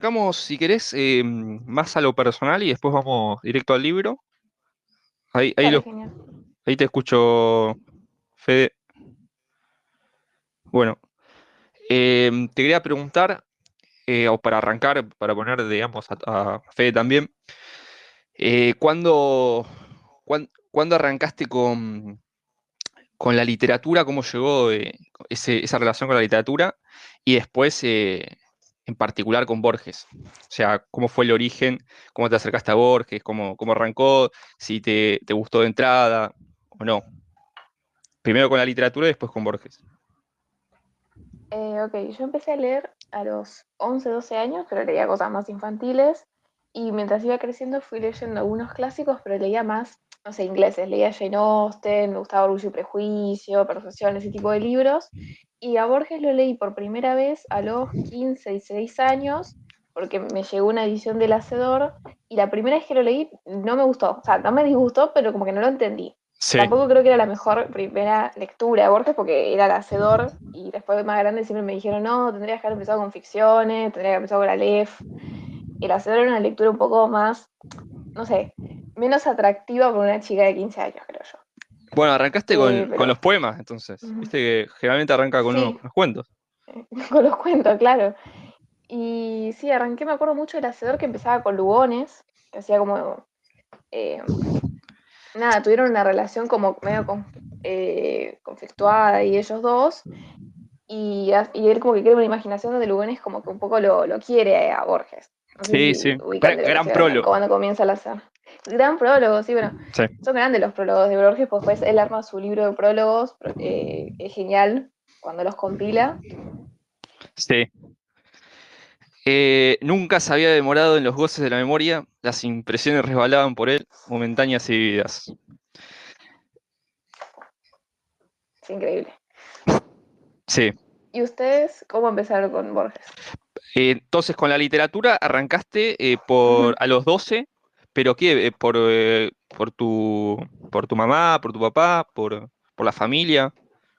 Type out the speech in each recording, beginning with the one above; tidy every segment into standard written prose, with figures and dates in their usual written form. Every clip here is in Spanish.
Arrancamos, si querés, más a lo personal y después vamos directo al libro. Ahí, ahí, Dale, lo, genial. ahí te escucho, Fede. Bueno, te quería preguntar, o para arrancar, para poner, digamos, a Fede también, ¿cuándo, cuándo arrancaste con la literatura? ¿Cómo llegó esa relación con la literatura? Y después, en particular, con Borges. O sea, ¿cómo fue el origen? ¿Cómo te acercaste a Borges? ¿Cómo arrancó? ¿Si te gustó de entrada o no? Primero con la literatura y después con Borges. Ok, yo empecé a leer a los 11 12 años, pero leía cosas más infantiles. Y mientras iba creciendo fui leyendo algunos clásicos, pero leía más, no sé, ingleses. Leía Jane Austen, me gustaba Orgullo y Prejuicio, Persuasión, ese tipo de libros. Y a Borges lo leí por primera vez a los 15 16 años, porque me llegó una edición del Hacedor. Y la primera vez que lo leí no me gustó. O sea, no me disgustó, pero como que no lo entendí. Sí, Tampoco creo que era la mejor primera lectura de Borges porque era el hacedor y después de más grande siempre me dijeron, no, tendrías que haber empezado con ficciones, tendrías que haber empezado con Aleph. El hacedor era una lectura un poco más, no sé, menos atractiva para una chica de 15 años, creo yo. bueno, arrancaste con Pero los poemas, entonces. ujú, Viste que generalmente arranca con sí, los cuentos. con los cuentos, claro. Y sí, arranqué, me acuerdo mucho del hacedor que empezaba con Lugones, que hacía como, eh, nada, tuvieron una relación como medio conflictuada y ellos dos. Y él como que crea una imaginación donde Lugones como que un poco lo quiere a Borges. No sé Sí, si sí. ubican de lo que Gran estoy hablando, prólogo. cuando comienza la hacer. Gran prólogo, sí, bueno, Sí, son grandes los prólogos de Borges, pues después él arma su libro de prólogos, es genial cuando los compila. sí. Nunca se había demorado en los goces de la memoria, las impresiones resbalaban por él, momentáneas y vividas. Es increíble. Sí. ¿Y ustedes cómo empezaron con Borges? Entonces, con la literatura arrancaste Ujú. a los 12, pero ¿qué? Por tu mamá, por tu papá, por la familia.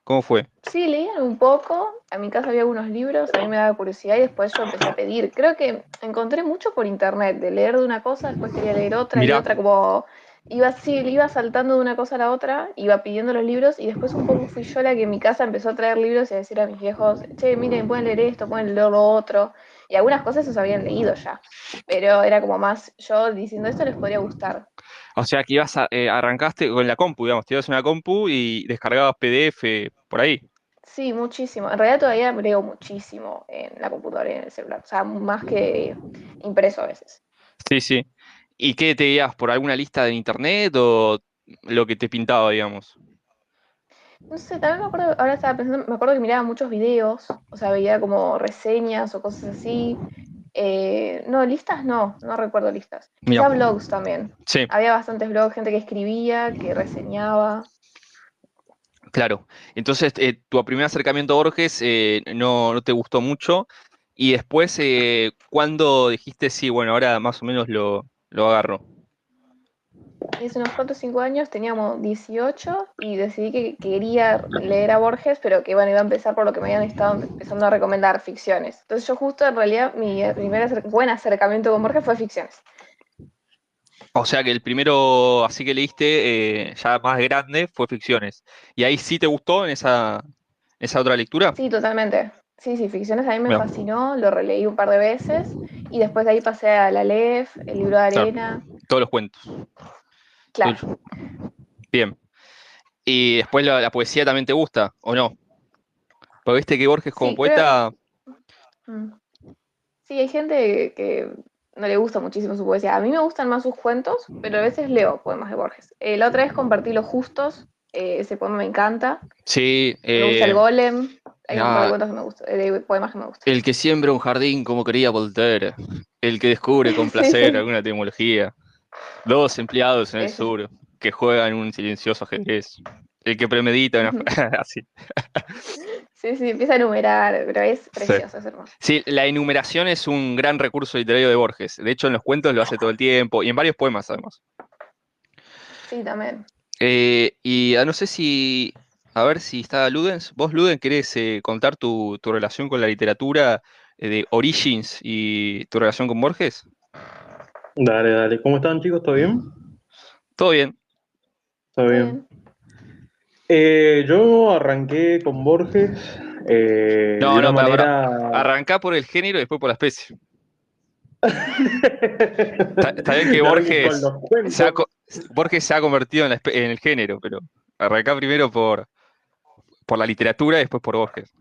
¿Cómo fue? Sí, leían un poco. A mi casa había algunos libros, a mí me daba curiosidad y después yo empecé a pedir. Creo que encontré mucho por internet, de leer de una cosa, después quería leer otra y Mirá, otra, como iba así, iba saltando de una cosa a la otra, iba pidiendo los libros y después un poco fui yo la que en mi casa empezó a traer libros y a decir a mis viejos, che, miren, pueden leer esto, pueden leer lo otro. Y algunas cosas se habían leído ya, pero era como más yo diciendo esto les podría gustar. o sea que arrancaste con la compu, digamos, te ibas a una compu y descargabas PDF por ahí. Sí, muchísimo. En realidad todavía leo muchísimo en la computadora y en el celular. O sea, más que impreso a veces. Sí, sí. ¿Y qué te guías por alguna lista de internet o lo que te pintaba, digamos? No sé, también me acuerdo, ahora estaba pensando, me acuerdo que miraba muchos videos, o sea, veía como reseñas o cosas así. No, listas no, no recuerdo listas. Mira, Quizá blogs también. sí, Había bastantes blogs, gente que escribía, que reseñaba. claro. Entonces, tu primer acercamiento a Borges no te gustó mucho. Y después, ¿cuándo dijiste, sí, bueno, ahora más o menos lo agarro? Y hace unos cuantos 5 años teníamos 18 y decidí que quería leer a Borges, pero que bueno, iba a empezar por lo que me habían estado empezando a recomendar, ficciones. Entonces yo justo en realidad mi primer buen acercamiento con Borges fue ficciones. O sea que el primero, así que leíste, ya más grande, fue Ficciones. ¿Y ahí sí te gustó en esa otra lectura? Sí, totalmente. Sí, sí, ficciones a mí me Mira, fascinó, lo releí un par de veces y después de ahí pasé a La Aleph, el libro de claro, arena. todos los cuentos. Claro, Bien. ¿Y después la poesía también te gusta, o no? Porque viste que Borges como sí, creo. poeta, mm, Sí, hay gente que no le gusta muchísimo su poesía. A mí me gustan más sus cuentos, pero a veces leo poemas de Borges. La otra vez compartí Los Justos, ese poema me encanta. sí, Me gusta El Golem, hay un par de ah, cuentos que me gustan, de poemas que me gustan. el que siembra un jardín como quería Voltaire, el que descubre con Sí, placer sí, alguna etimología, dos empleados en el ese. sur que juegan un silencioso ajedrez, el que premedita una... Ujú. así. Sí, sí, empieza a enumerar, pero es Sí. precioso, es hermoso. Sí, la enumeración es un gran recurso literario de Borges. De hecho, en los cuentos lo hace todo el tiempo y en varios poemas además. Sí, también. Y no sé si, a ver si está Ludens. Vos, Ludens, querés contar tu relación con la literatura. de Origins y tu relación con Borges. Dale, dale. ¿Cómo están, chicos? ¿Todo bien? Todo bien. Todo ¿Todo bien. bien? Yo arranqué con Borges de No, una no, para. manera... Arrancá por el género y después por la especie. Está bien que Ya arranqué con los cuentos. Borges se ha convertido en el género, pero arrancá primero por la literatura y después por Borges.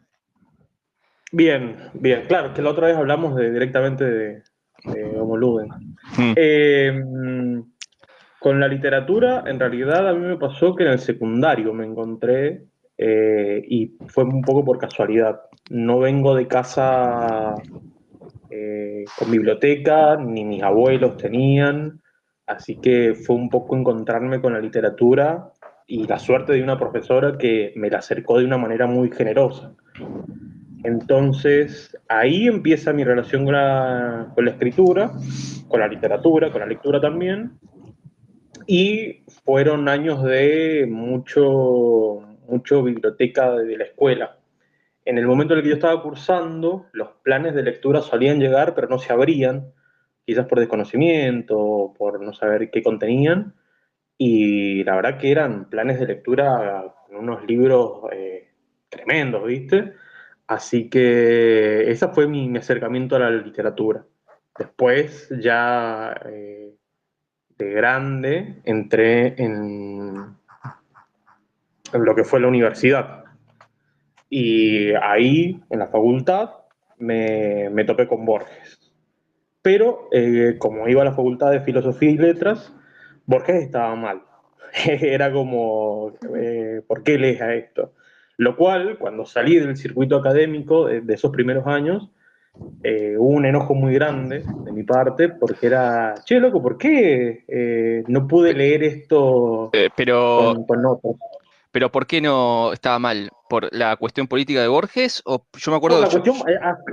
Bien, bien. Claro, que la otra vez hablamos directamente de Homo Ludens. Mm. Eh, con la literatura, en realidad a mí me pasó que en el secundario me encontré y fue un poco por casualidad. No vengo de casa con biblioteca, ni mis abuelos tenían, así que fue un poco encontrarme con la literatura y la suerte de una profesora que me la acercó de una manera muy generosa. Entonces, ahí empieza mi relación con la escritura, con la literatura, con la lectura también, y fueron años de mucho biblioteca de la escuela. En el momento en el que yo estaba cursando, los planes de lectura solían llegar, pero no se abrían, quizás por desconocimiento, por no saber qué contenían, y la verdad que eran planes de lectura con unos libros tremendos, ¿viste? Así que ese fue mi acercamiento a la literatura. Después, ya de grande, entré en lo que fue la universidad. Y ahí, en la facultad, me topé con Borges. Pero como iba a la facultad de Filosofía y Letras, Borges estaba mal. Era como, ¿por qué lees a esto? Lo cual, cuando salí del circuito académico de esos primeros años, hubo un enojo muy grande de mi parte, porque era, che, loco, ¿por qué no pude Pe- leer esto pero, con otros? pero ¿por qué no estaba mal? ¿Por la cuestión política de Borges? O yo me Por acuerdo, la cuestión,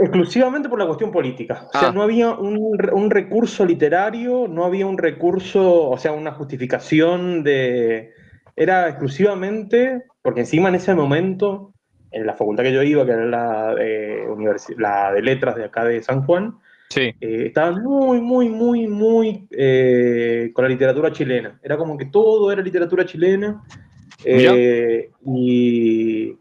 exclusivamente por la cuestión política. O sea, ah, no había un recurso literario, no había un recurso, o sea, una justificación de... Era exclusivamente, porque encima en ese momento, en la facultad que yo iba, que era la de letras de acá de San Juan, sí, estaba muy con la literatura chilena. Era como que todo era literatura chilena mirá, y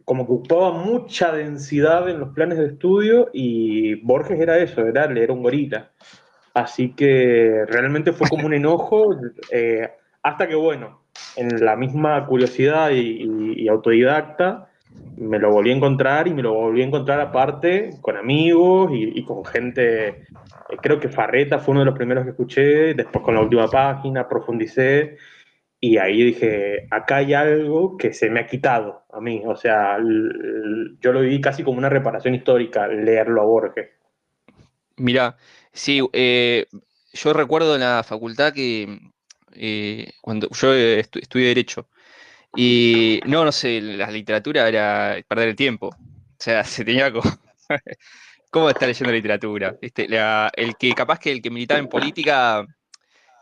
como que ocupaba mucha densidad en los planes de estudio y Borges era eso, era leer un gorila. Así que realmente fue como un enojo, hasta que bueno, en la misma curiosidad y autodidacta, me lo volví a encontrar y me lo volví a encontrar aparte con amigos y con gente, creo que Farreta fue uno de los primeros que escuché, después con la última página profundicé y ahí dije, acá hay algo que se me ha quitado a mí. O sea, yo lo viví casi como una reparación histórica, leerlo a Borges. mirá. Sí, yo recuerdo en la facultad que cuando yo estudié Derecho, y no sé, la literatura era perder el tiempo. O sea, se tenía como... ¿Cómo estar leyendo literatura? El que militaba en política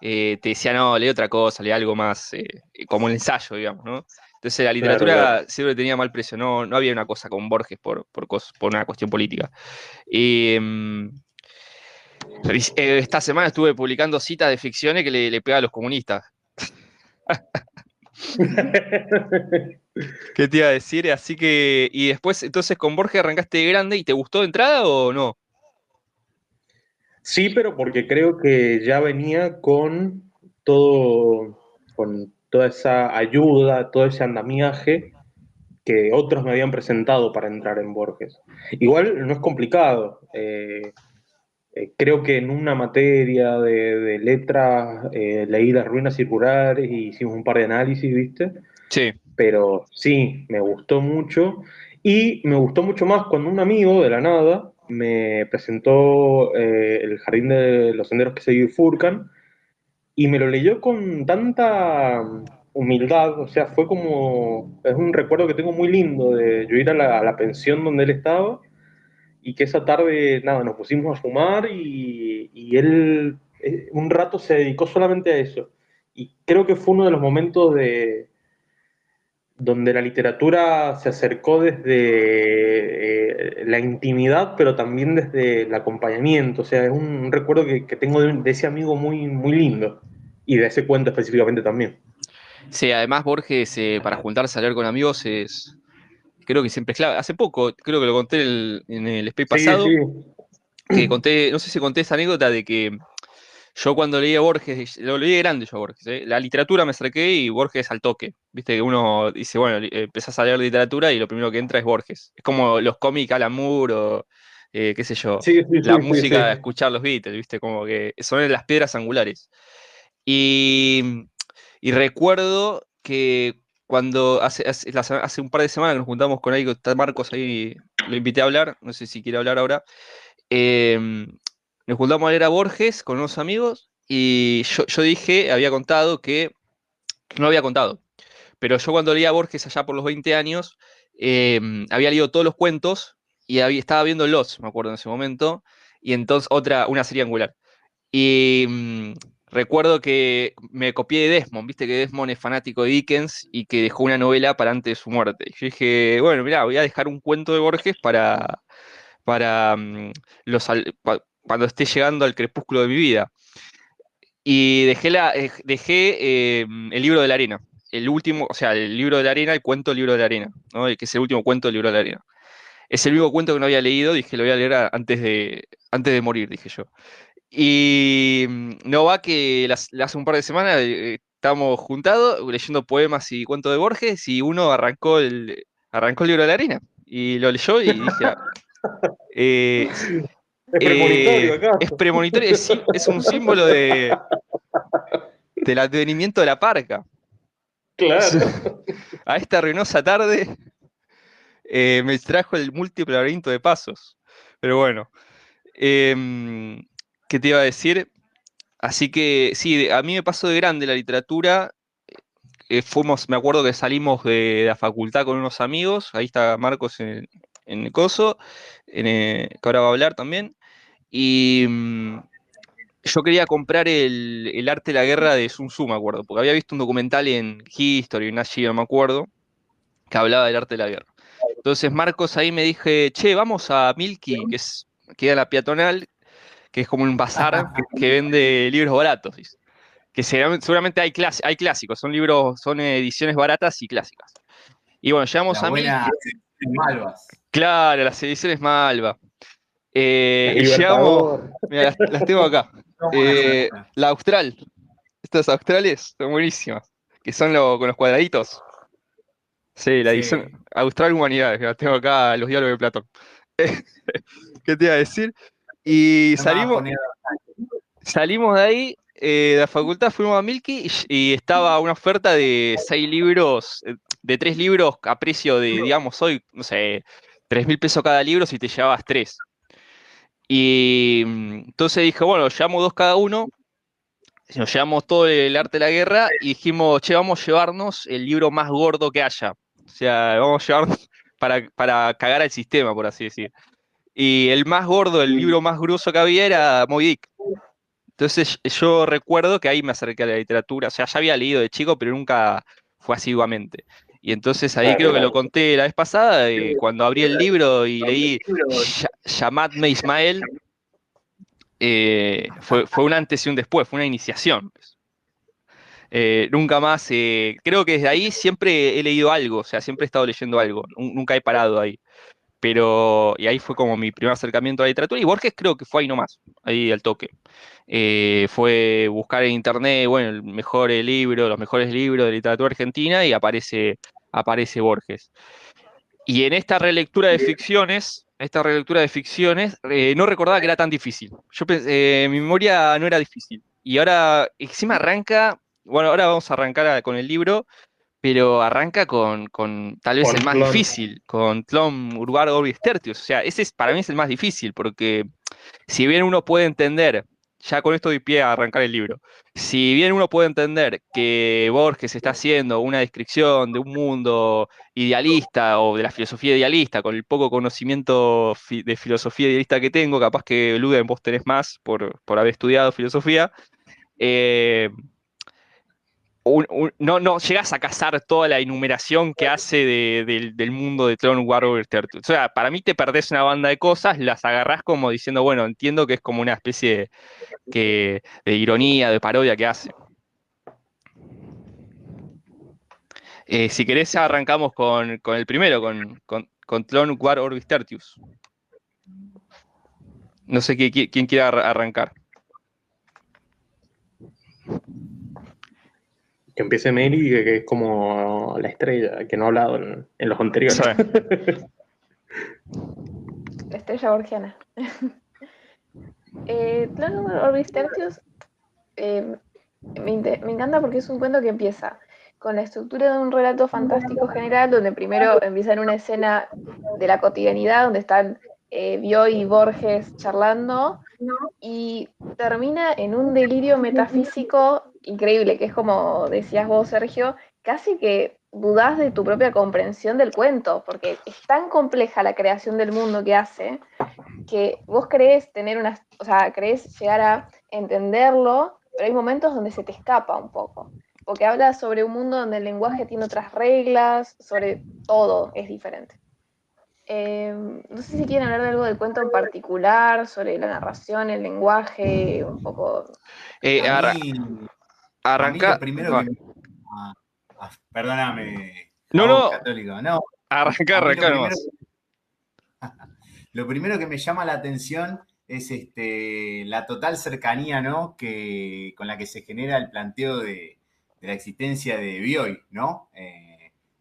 te decía, no, lee otra cosa, lee algo más, como un ensayo, digamos, ¿no? Entonces la Claro, claro. literatura siempre tenía mal precio, no había una cosa con Borges por una cuestión política. Y, esta semana estuve publicando citas de ficciones que le pega a los comunistas. ¿Qué te iba a decir? Así que, y después, entonces con Borges arrancaste de grande y ¿te gustó de entrada o no? Sí, pero porque creo que ya venía todo, con toda esa ayuda, todo ese andamiaje que otros me habían presentado para entrar en Borges. Igual no es complicado. Creo que en una materia de letras leí las ruinas circulares y hicimos un par de análisis, ¿viste? Sí. Pero sí, me gustó mucho y me gustó mucho más cuando un amigo de la nada me presentó El jardín de los senderos que se bifurcan y me lo leyó con tanta humildad, o sea, fue como, es un recuerdo que tengo muy lindo de yo ir a la pensión donde él estaba y que esa tarde, nada, nos pusimos a fumar y él un rato se dedicó solamente a eso. Y creo que fue uno de los momentos donde la literatura se acercó desde la intimidad, pero también desde el acompañamiento. O sea, es un recuerdo que tengo de ese amigo muy, muy lindo, y de ese cuento específicamente también. Sí, además Borges, para juntarse a leer con amigos creo que siempre es clave. Hace poco, creo que lo conté en el SPEI Sí, pasado, sí. que conté, no sé si conté esa anécdota de que yo cuando leía Borges, lo leí grande yo a Borges, la literatura me acerqué y Borges al toque. Viste que uno dice, bueno, empezás a leer literatura y lo primero que entra es Borges. Es como los cómics Alan Moore o qué sé yo, Sí, sí, la sí, sí, música, sí. escuchar los Beatles, viste, como que son las piedras angulares. Y, y recuerdo que cuando hace un par de semanas que nos juntamos con ahí, está Marcos ahí, lo invité a hablar, no sé si quiere hablar ahora. eh, Nos juntamos a leer a Borges con unos amigos y yo dije, había contado que, no había contado, pero yo cuando leía a Borges allá por los 20 años, había leído todos los cuentos y estaba viendo Los, me acuerdo en ese momento, y entonces una serie angular. Y recuerdo que me copié de Desmond, viste que Desmond es fanático de Dickens y que dejó una novela para antes de su muerte. Yo dije, bueno, mirá, voy a dejar un cuento de Borges para cuando esté llegando al crepúsculo de mi vida. Y dejé el libro de la arena, el último, o sea, el libro de la arena, el cuento del libro de la arena, ¿no? Que es el último cuento del libro de la arena. Es el único cuento que no había leído, dije, lo voy a leer antes de morir, dije yo. Y no va que hace un par de semanas estábamos juntados leyendo poemas y cuentos de Borges y uno arrancó el libro de la arena y lo leyó y dije, eh, Es premonitorio es acá. premonitorio, es un símbolo del advenimiento de la parca. Claro. A esta ruinosa tarde me trajo el múltiple laberinto de pasos. Pero bueno, em, ¿qué te iba a decir? Así que sí, a mí me pasó de grande la literatura. Me acuerdo que salimos de la facultad con unos amigos, ahí está Marcos en el coso, que ahora va a hablar también, y yo quería comprar el arte de la guerra de Sun Tzu, me acuerdo, porque había visto un documental en History, en Nat Geo, no me acuerdo, que hablaba del arte de la guerra. Entonces Marcos ahí me dije, che, vamos a Milky, queda en la peatonal, que es como un bazar que vende libros baratos, dice. Que seguramente hay clásicos, son ediciones baratas y clásicas. Y bueno, llegamos La a buena Milky, Malvas. claro, las ediciones Malva. El Y llegamos, Libertador. mira, las tengo acá. Son buenas. La Austral, estas australes son buenísimas, que son con los cuadraditos. Sí, la edición Sí, Austral Humanidades, que las tengo acá, los diálogos de Platón. ¿Qué te iba a decir? Y no me vas a salimos, poner. Salimos de ahí, de la facultad, fuimos a Milky y estaba una oferta de 6 libros, de 3 libros a precio de, digamos, hoy, no sé, 3.000 pesos cada libro si te llevabas tres. Y entonces dije, bueno, llevamos dos cada uno, nos llevamos todo el arte de la guerra y dijimos, che, vamos a llevarnos el libro más gordo que haya. O sea, vamos a llevarnos para cagar al sistema, por así decir. Y el más gordo, el libro más grueso que había era Moby Dick. Entonces yo recuerdo que ahí me acerqué a la literatura, o sea, ya había leído de chico, pero nunca fue asiduamente. Y entonces ahí creo que lo conté la vez pasada, cuando abrí el libro y leí Llamadme Ismael, fue un antes y un después, fue una iniciación. Nunca más, creo que desde ahí siempre he leído algo, o sea, siempre he estado leyendo algo, nunca he parado ahí. Y ahí fue como mi primer acercamiento a la literatura, y Borges creo que fue ahí nomás, ahí al toque. Fue buscar en internet, bueno, el mejor libro, los mejores libros de literatura argentina y aparece Borges. Y en esta relectura de ficciones, no recordaba que era tan difícil. Yo pensé, mi memoria no era difícil. Y ahora, encima arranca, bueno, ahora vamos a arrancar con el libro, pero arranca con tal vez el Con más clon. difícil, con Tlön Urbar Orbis Tertius. O sea, para mí es el más difícil, porque si bien uno puede entender, ya con esto doy pie a arrancar el libro, si bien uno puede entender que Borges está haciendo una descripción de un mundo idealista o de la filosofía idealista, con el poco conocimiento de filosofía idealista que tengo, capaz que Luden vos tenés más por haber estudiado filosofía, eh, no llegas a cazar toda la enumeración que hace del mundo de Clone Wars Overturtle. O sea, para mí te perdés una banda de cosas, las agarrás como diciendo, bueno, entiendo que es como una especie de ironía, de parodia que hace. Si querés arrancamos con el primero, con Clone Wars Orbis Tertius. No sé quién quiere arrancar. Que empiece Mary, que es como la estrella, que no ha hablado en los anteriores. La estrella borgiana. Clone Wars Orbis Tertius me encanta porque es un cuento que empieza con la estructura de un relato fantástico general, donde primero empieza en una escena de la cotidianidad, donde están Bioy y Borges charlando, y termina en un delirio metafísico increíble, que es como decías vos, Sergio, casi que dudás de tu propia comprensión del cuento, porque es tan compleja la creación del mundo que hace, que vos creés creés llegar a entenderlo, pero hay momentos donde se te escapa un poco, porque habla sobre un mundo donde el lenguaje tiene otras reglas, sobre todo es diferente. No sé si quieren hablar de algo del cuento en particular, sobre la narración, el lenguaje, un poco. A mí lo primero que perdóname, no, católico. No, arranca nomás. Lo primero que me llama la atención es la total cercanía, ¿no? Con la que se genera el planteo de la existencia de Bioy, ¿no?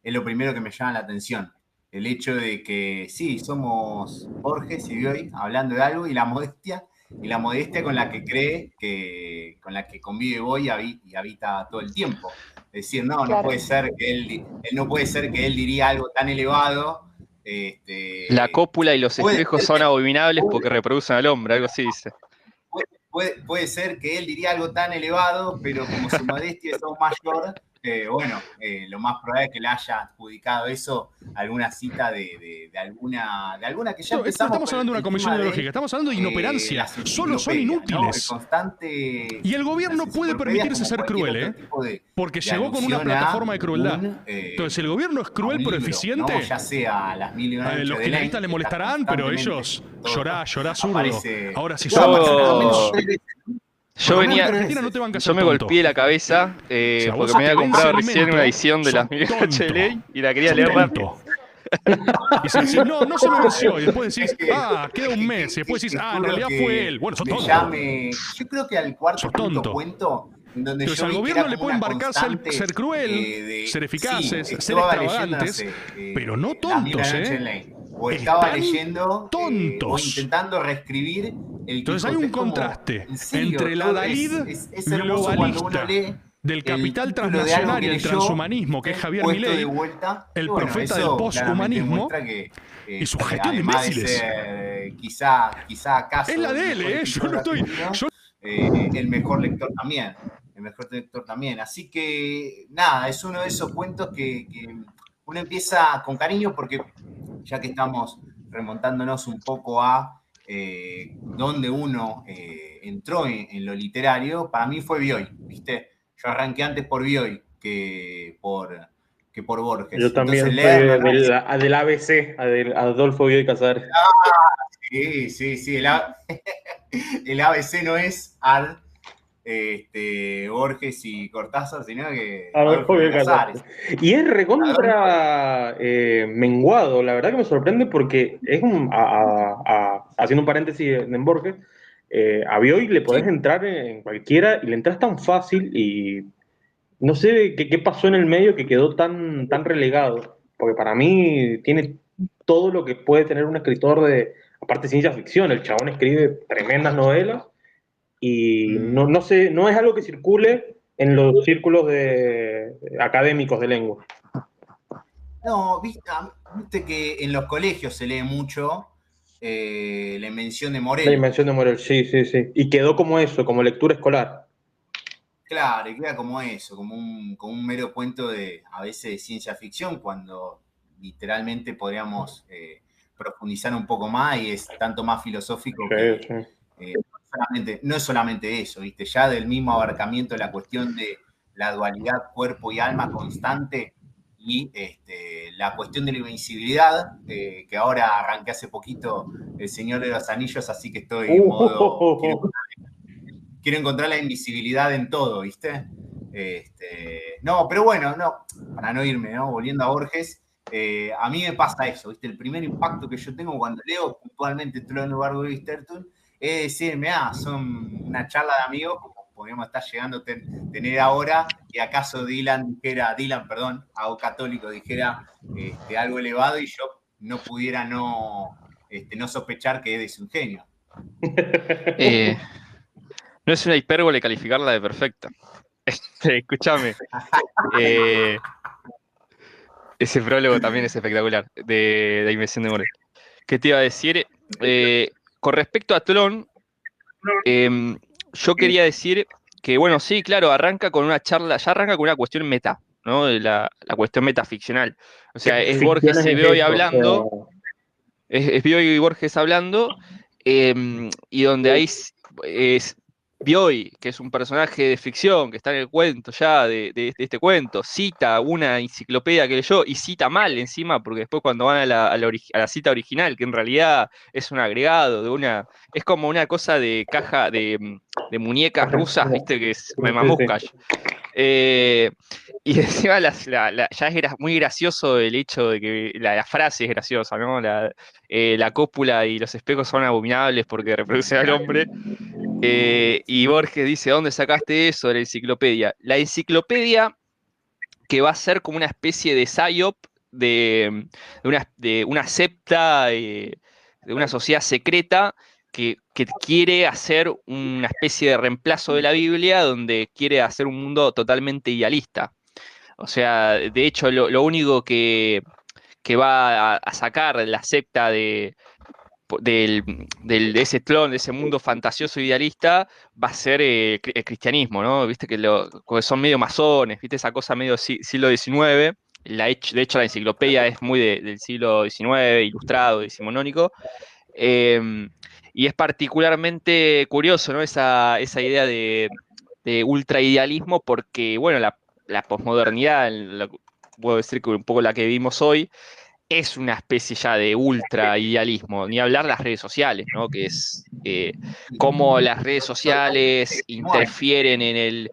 Es lo primero que me llama la atención. El hecho de que sí, somos Borges y Bioy hablando de algo, y la modestia con la que cree, con la que convive Bioy y habita todo el tiempo. Es decir, no puede ser que él no puede ser que él diría algo tan elevado. La cópula y los espejos son abominables porque reproducen al hombre, algo así dice. Puede ser que él diría algo tan elevado, pero como su modestia es aún mayor, lo más probable es que le haya adjudicado eso alguna cita de alguna que ya empezamos. Estamos hablando de una comisión ideológica, estamos hablando de inoperancia. Solo son inútiles. ¿No? Y el gobierno puede permitirse ser cruel, porque llegó con una plataforma de crueldad. Entonces, el gobierno es cruel pero eficiente. ¿no? Ya sea las mil y una los kirchneristas le molestarán, pero ellos llorá zurdo. Ahora sí Yo me golpeé la cabeza porque me había comprado recién una edición de las 1008 de ley y la quería leer rápido. Y si decís, no se me venció, y después decís, queda un mes, y después decís, en realidad fue él. Bueno, sos tonto. Yo creo que al cuarto cuento, donde entonces, al gobierno le puede embarcar ser cruel, ser eficaces, ser extravagantes, pero no tontos, O estaba leyendo tontos. O intentando reescribir el Entonces hay un contraste entre la Dalid globalista del capital transnacional y el transhumanismo, que es Javier Milei, el profeta del posthumanismo, y su gestión de imbéciles. Quizá acaso es la de él, yo no estoy... el mejor lector también. Así que, nada, es uno de esos cuentos que uno empieza con cariño, porque ya que estamos remontándonos un poco a donde uno entró en lo literario, para mí fue Bioy, ¿viste? Yo arranqué antes por Bioy que por Borges. Yo también soy del ABC, Adolfo Bioy Casares. Sí, el ABC no es Borges y Cortázar, sino que Adolfo Bioy Casares. Y es recontra menguado, la verdad que me sorprende porque es haciendo un paréntesis en Borges, a Bioy le podés entrar en cualquiera y le entras tan fácil y no sé qué pasó en el medio que quedó tan relegado, porque para mí tiene todo lo que puede tener un escritor aparte de ciencia ficción. El chabón escribe tremendas novelas y no sé, no es algo que circule en los círculos académicos de lengua. No, viste que en los colegios se lee mucho la invención de Morel. La invención de Morel, sí. Y quedó como eso, como lectura escolar. Claro, y queda como eso, como un mero cuento a veces de ciencia ficción, cuando literalmente podríamos profundizar un poco más y es tanto más filosófico que no es solamente eso, ¿viste? Ya del mismo abarcamiento de la cuestión de la dualidad cuerpo y alma constante y la cuestión de la invisibilidad, que ahora arranqué hace poquito El Señor de los Anillos, así que estoy en modo... Quiero encontrar la invisibilidad en todo, ¿viste? No, pero bueno, no, para no irme, ¿no? Volviendo a Borges, a mí me pasa eso, ¿viste? El primer impacto que yo tengo cuando leo puntualmente Trono Bardo de Wisterton es decirme, son una charla de amigos, como podríamos estar llegando a tener ahora, y acaso Dylan, algo católico, dijera algo elevado y yo no pudiera no sospechar que es de su genio. No es una hipérbole calificarla de perfecta. Escúchame. Ese prólogo también es espectacular, de la Invención de Borges. ¿Qué te iba a decir? Con respecto a Tron, yo quería decir que, bueno, sí, claro, arranca con una charla, ya arranca con una cuestión meta, ¿no? La cuestión metaficcional. O sea, es Borges y Bioy hablando, es Bioy y Borges hablando, y donde hay Bioy, que es un personaje de ficción, que está en el cuento ya, de este cuento, cita una enciclopedia que leyó y cita mal encima, porque después cuando van a la cita original, que en realidad es un agregado, es como una cosa de caja de muñecas rusas, viste, que es Mamushkash. Y encima ya es muy gracioso el hecho de que la frase es graciosa, ¿no? La cópula y los espejos son abominables porque reproducen al hombre. Y Borges dice, ¿dónde sacaste eso de la enciclopedia? La enciclopedia que va a ser como una especie de psyop de una secta, de una sociedad secreta que quiere hacer una especie de reemplazo de la Biblia, donde quiere hacer un mundo totalmente idealista. O sea, de hecho, lo único que va a sacar la secta de ese clon, de ese mundo fantasioso idealista, va a ser el cristianismo, ¿no? Viste que son medio masones, viste esa cosa medio siglo XIX. De hecho, la enciclopedia es muy del siglo XIX, ilustrado, decimonónico. Y es particularmente curioso, ¿no? Esa idea de ultraidealismo, porque, bueno, la posmodernidad, puedo decir que un poco la que vivimos hoy, es una especie ya de ultra idealismo, ni hablar las redes sociales, ¿no? Que es cómo las redes sociales interfieren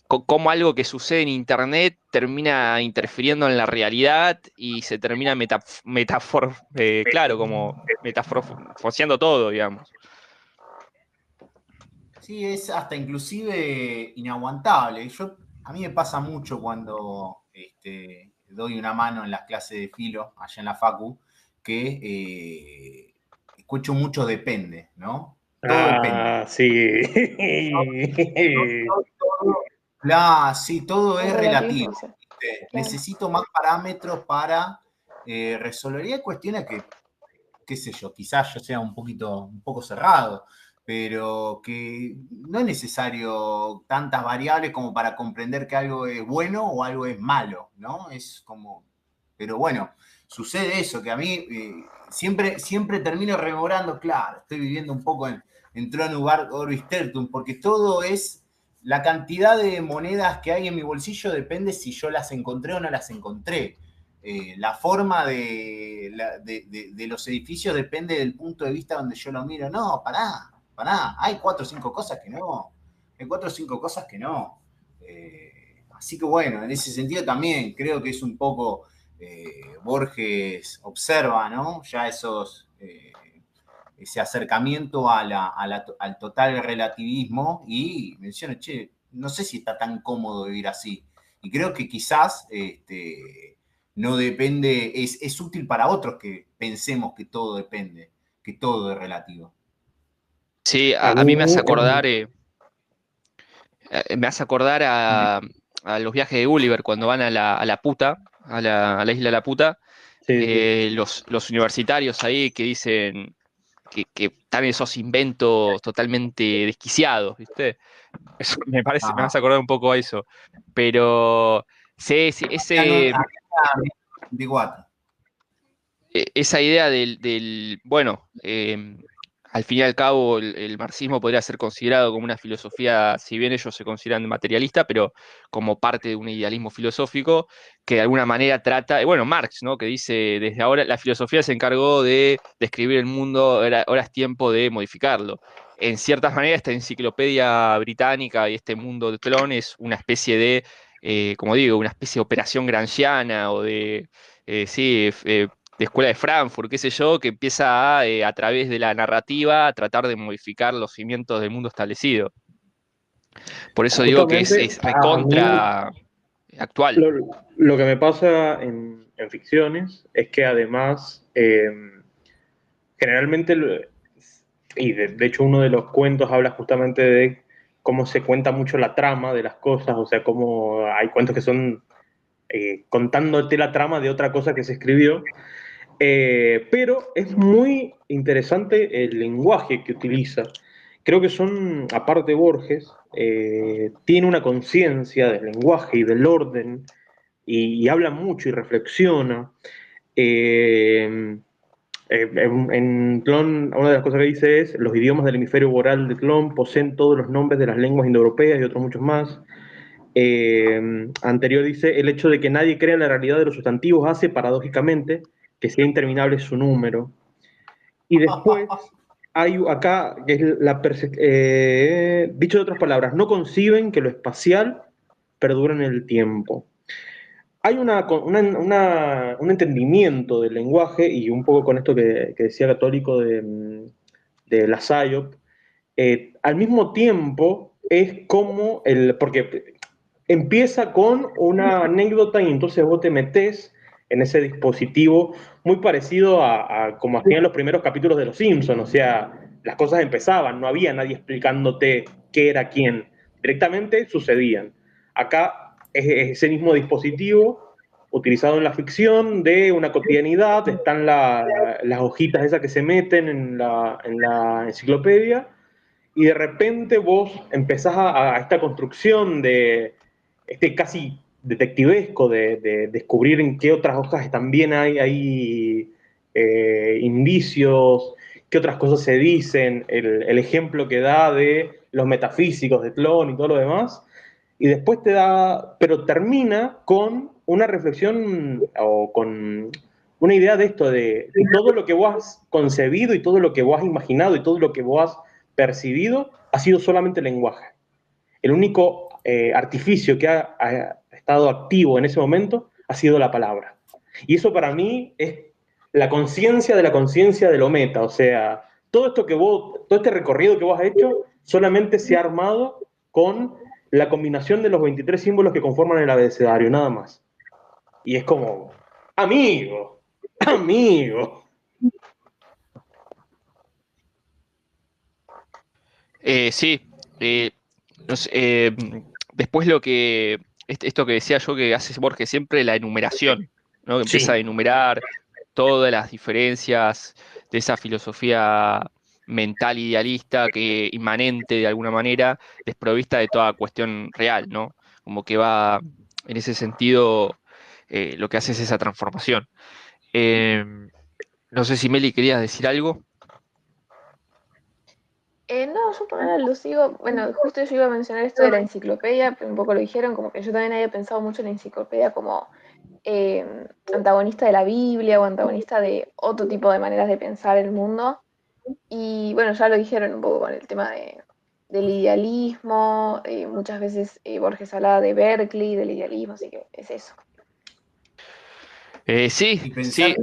cómo algo que sucede en Internet termina interfiriendo en la realidad y se termina como metaforfoseando todo, digamos. Sí, es hasta inclusive inaguantable. A mí me pasa mucho cuando doy una mano en las clases de filo, allá en la facu, que escucho mucho depende, ¿no? Todo depende. Sí. Sí, todo es relativo. Claro. Necesito más parámetros para resolver. Y hay cuestiones que, qué sé yo, quizás yo sea un poco cerrado, pero que no es necesario tantas variables como para comprender que algo es bueno o algo es malo, ¿no? Es como, pero bueno, sucede eso, que a mí siempre termino rememorando, claro, estoy viviendo un poco en Trono Orbis Tertum, porque todo es, la cantidad de monedas que hay en mi bolsillo depende si yo las encontré o no las encontré. La forma de los edificios depende del punto de vista donde yo lo miro. No, pará. Hay 4 o 5 cosas que no. Así que bueno, en ese sentido también creo que es un poco Borges observa, ¿no? Ya ese acercamiento al total relativismo y menciona, che, no sé si está tan cómodo vivir así. Y creo que quizás no depende, es útil para otros que pensemos que todo depende, que todo es relativo. Sí, a mí me hace acordar, a los viajes de Gulliver cuando van a la puta, a la isla de la puta, sí. Los universitarios ahí que dicen que también esos inventos totalmente desquiciados, ¿viste? Eso me hace acordar un poco a eso. Pero sí, esa idea del bueno, al fin y al cabo el marxismo podría ser considerado como una filosofía, si bien ellos se consideran materialista, pero como parte de un idealismo filosófico que de alguna manera trata, bueno, Marx, ¿no? Que dice, desde ahora la filosofía se encargó de describir el mundo, ahora es tiempo de modificarlo. En ciertas maneras, esta enciclopedia británica y este mundo de Tlön es una especie de, como digo, una especie de operación gramsciana o de, sí, de Escuela de Frankfurt, qué sé yo, que empieza a través de la narrativa, a tratar de modificar los cimientos del mundo establecido. Por eso digo que Justamente es recontra actual. Lo que me pasa en ficciones es que además, generalmente, y de hecho uno de los cuentos habla justamente de cómo se cuenta mucho la trama de las cosas, o sea, cómo hay cuentos que son contándote la trama de otra cosa que se escribió. Pero es muy interesante el lenguaje que utiliza. Creo que son, aparte Borges, tiene una conciencia del lenguaje y del orden, y habla mucho y reflexiona. En Tlön, una de las cosas que dice es: los idiomas del hemisferio oral de Tlön poseen todos los nombres de las lenguas indoeuropeas y otros muchos más. Anterior dice: el hecho de que nadie crea en la realidad de los sustantivos hace, paradójicamente, que sea interminable su número. Y después hay acá, que es dicho de otras palabras, no conciben que lo espacial perdure en el tiempo. Hay un entendimiento del lenguaje, y un poco con esto que decía Católico de la SIOP, al mismo tiempo es como porque empieza con una anécdota y entonces vos te metés en ese dispositivo muy parecido a como hacían los primeros capítulos de Los Simpsons. O sea, las cosas empezaban, no había nadie explicándote qué era quién, directamente sucedían. Acá es ese mismo dispositivo utilizado en la ficción de una cotidianidad, están las hojitas esas que se meten en la enciclopedia, y de repente vos empezás a esta construcción de este casi detectivesco de descubrir en qué otras hojas también hay indicios, qué otras cosas se dicen, el ejemplo que da de los metafísicos de Tlön y todo lo demás, y después te da, pero termina con una reflexión o con una idea de esto, de todo lo que vos has concebido y todo lo que vos has imaginado y todo lo que vos has percibido ha sido solamente lenguaje. El único artificio que ha estado activo en ese momento ha sido la palabra. Y eso para mí es la conciencia de lo meta. O sea, todo este recorrido que vos has hecho solamente se ha armado con la combinación de los 23 símbolos que conforman el abecedario, nada más. Y es como, amigo. Sí, no sé, después esto que decía yo que hace Borges siempre, la enumeración, ¿no? Que empieza a enumerar todas las diferencias de esa filosofía mental idealista que inmanente de alguna manera, desprovista de toda cuestión real, ¿no? Como que va, en ese sentido, lo que hace es esa transformación. No sé si Meli querías decir algo. No, yo por ahora lo sigo. Bueno, justo yo iba a mencionar esto de la enciclopedia, pero un poco lo dijeron, como que yo también había pensado mucho en la enciclopedia como antagonista de la Biblia o antagonista de otro tipo de maneras de pensar el mundo. Y bueno, ya lo dijeron un poco con el tema del idealismo. Muchas veces Borges hablaba de Berkeley, del idealismo, así que es eso. Sí, y pensar sí.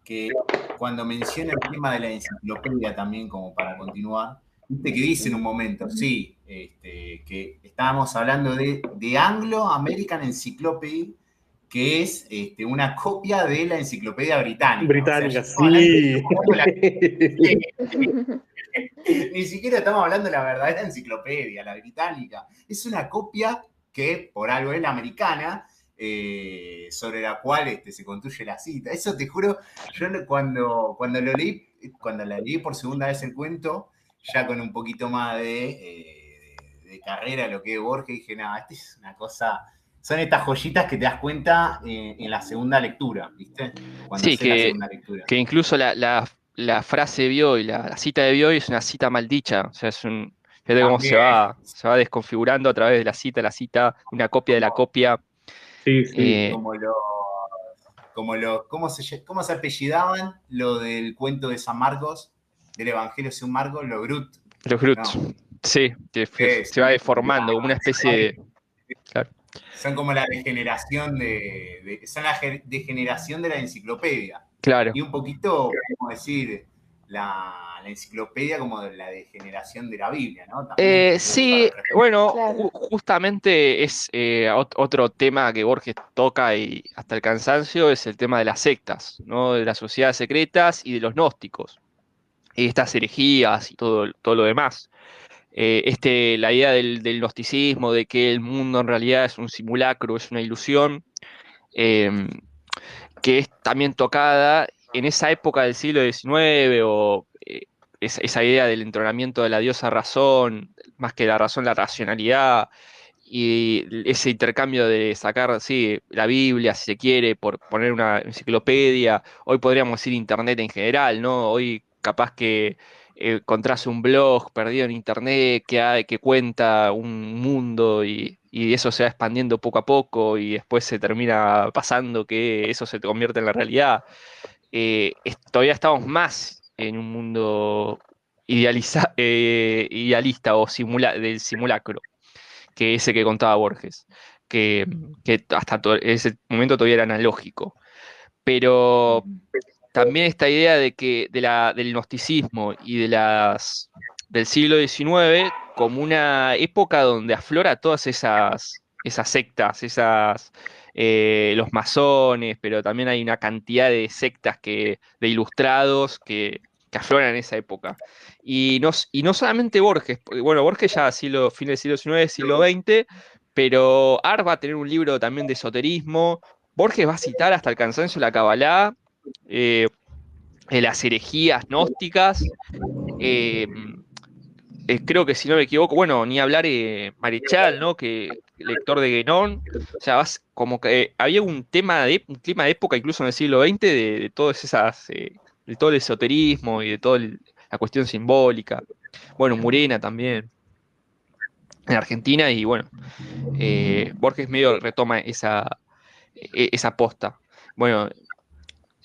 Que cuando menciona el tema de la enciclopedia también, como para continuar, viste que dice en un momento, sí, que estábamos hablando de Anglo American Encyclopedia, que es una copia de la enciclopedia británica. O sea, sí. Ni siquiera estamos hablando de la verdadera enciclopedia, la británica. Es una copia que por algo es la americana, sobre la cual se construye la cita. Eso te juro, yo cuando la leí por segunda vez el cuento, ya con un poquito más de carrera, lo que es Borges, dije, nada, esta es una cosa... Son estas joyitas que te das cuenta en la segunda lectura, ¿viste? Cuando sí, la segunda lectura. Que incluso la frase de Bioy, la cita de Bioy es una cita maldicha, o sea, fíjate cómo También. se va desconfigurando a través de la cita, una copia de la copia. Sí. ¿Cómo se apellidaban lo del cuento de San Marcos, del Evangelio según Marcos? Los Grut. No. Sí, que se va deformando, como una especie de... Claro. Son como la degeneración son la degeneración de la enciclopedia. Claro. Y un poquito, podemos decir, la enciclopedia como la degeneración de la Biblia, ¿no? También, sí, bueno, claro. justamente es otro tema que Borges toca y hasta el cansancio, es el tema de las sectas, ¿no? De las sociedades secretas y de los gnósticos, y estas herejías y todo lo demás. La idea del gnosticismo, de que el mundo en realidad es un simulacro, es una ilusión, que es también tocada en esa época del siglo XIX, o esa idea del entronamiento de la diosa razón, más que la razón, la racionalidad, y ese intercambio de sacar, sí, la Biblia, si se quiere, por poner una enciclopedia. Hoy podríamos decir Internet en general, ¿no? Hoy capaz que encontrás un blog perdido en Internet que cuenta un mundo, y eso se va expandiendo poco a poco, y después se termina pasando que eso se convierte en la realidad. Todavía estamos más en un mundo idealista o del simulacro, que ese que contaba Borges, que hasta ese momento todavía era analógico. Pero también esta idea de que del gnosticismo y del siglo XIX como una época donde aflora todas esas sectas, los masones, pero también hay una cantidad de sectas de ilustrados que afloran en esa época. Y no solamente Borges, porque, bueno, Borges ya fin del siglo XIX, siglo XX, pero Art va a tener un libro también de esoterismo. Borges va a citar hasta el cansancio la Kabbalah, las herejías gnósticas. Creo que, si no me equivoco, bueno, ni hablar Marechal, ¿no? Que lector de Guénon. O sea, como que había un clima de época, incluso en el siglo XX, de todas esas, de todo el esoterismo y de toda la cuestión simbólica. Bueno, Murena también, en Argentina, y bueno, Borges medio retoma esa posta. Bueno,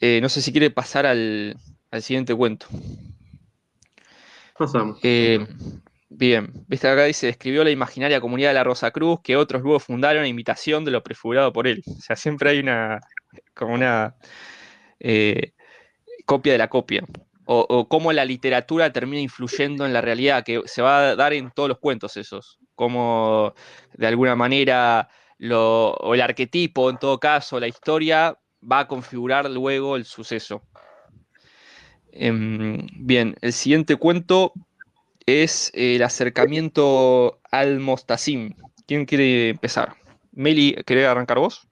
no sé si quiere pasar al siguiente cuento. Pasamos. Bien, viste acá dice: escribió la imaginaria comunidad de la Rosa Cruz, que otros luego fundaron a imitación de lo prefigurado por él. O sea, siempre hay como una copia de la copia. O cómo la literatura termina influyendo en la realidad, que se va a dar en todos los cuentos esos. Como de alguna manera o el arquetipo, en todo caso, la historia va a configurar luego el suceso. Bien, el siguiente cuento es el acercamiento al Mostacim. ¿Quién quiere empezar? Meli, ¿querés arrancar vos?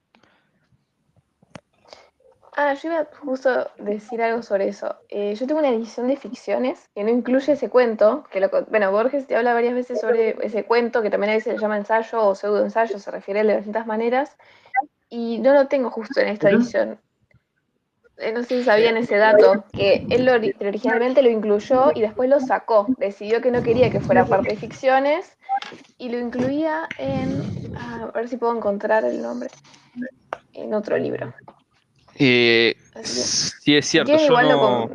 Yo iba justo a decir algo sobre eso. Yo tengo una edición de ficciones que no incluye ese cuento, bueno, Borges te habla varias veces sobre ese cuento, que también a veces se llama ensayo o pseudoensayo, se refiere a él de distintas maneras, y no lo tengo justo en esta edición. No sé si sabían ese dato, que él originalmente lo incluyó y después lo sacó. Decidió que no quería que fuera parte de ficciones y lo incluía a ver si puedo encontrar el nombre, en otro libro. Sí, es cierto. Si igual lo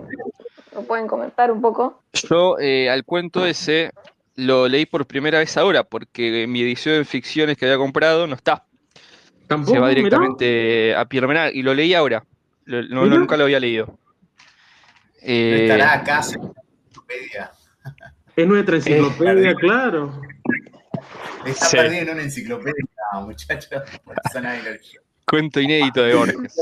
pueden comentar un poco. Yo al cuento ese lo leí por primera vez ahora, porque en mi edición de ficciones que había comprado no está. ¿Tampoco? Se va directamente a Piermenal, y lo leí ahora. Nunca lo había leído. No estará acá en la enciclopedia. Es nuestra enciclopedia, claro. Está perdido en una enciclopedia, muchachos. Cuento inédito de Borges.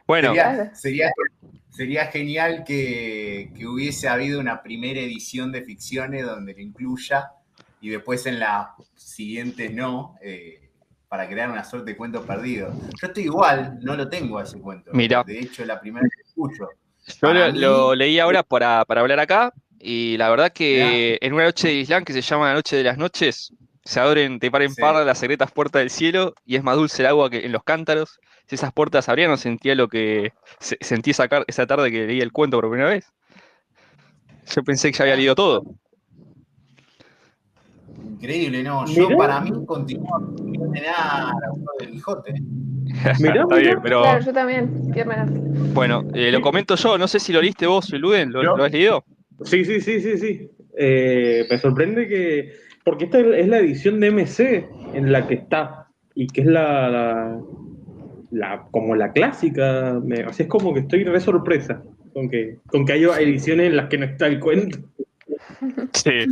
Bueno, sería genial que hubiese habido una primera edición de ficciones donde lo incluya y después en las siguientes no, para crear una suerte de cuento perdido. Yo estoy igual, no lo tengo a ese cuento. Mira. De hecho, la primera vez que escucho. Yo lo leí ahora para hablar acá, y la verdad que en una noche de Islam que se llama La Noche de las Noches, se abren de par en par las secretas puertas del cielo, y es más dulce el agua que en los cántaros. Si esas puertas abrían, no sentía lo que sentí esa tarde que leí el cuento por primera vez. Yo pensé que ya había leído todo. Increíble, ¿no? Yo, para mí, continúa del Quijote. Mirá, Está bien, pero... Claro, yo también, Pierre Menor. Bueno, lo comento yo, no sé si lo leíste vos, Luden, ¿lo has leído? Sí. Me sorprende que. Porque esta es la edición de MC en la que está. Y que es como la clásica. O sea, es como que estoy re sorpresa con que haya ediciones en las que no está el cuento. Sí.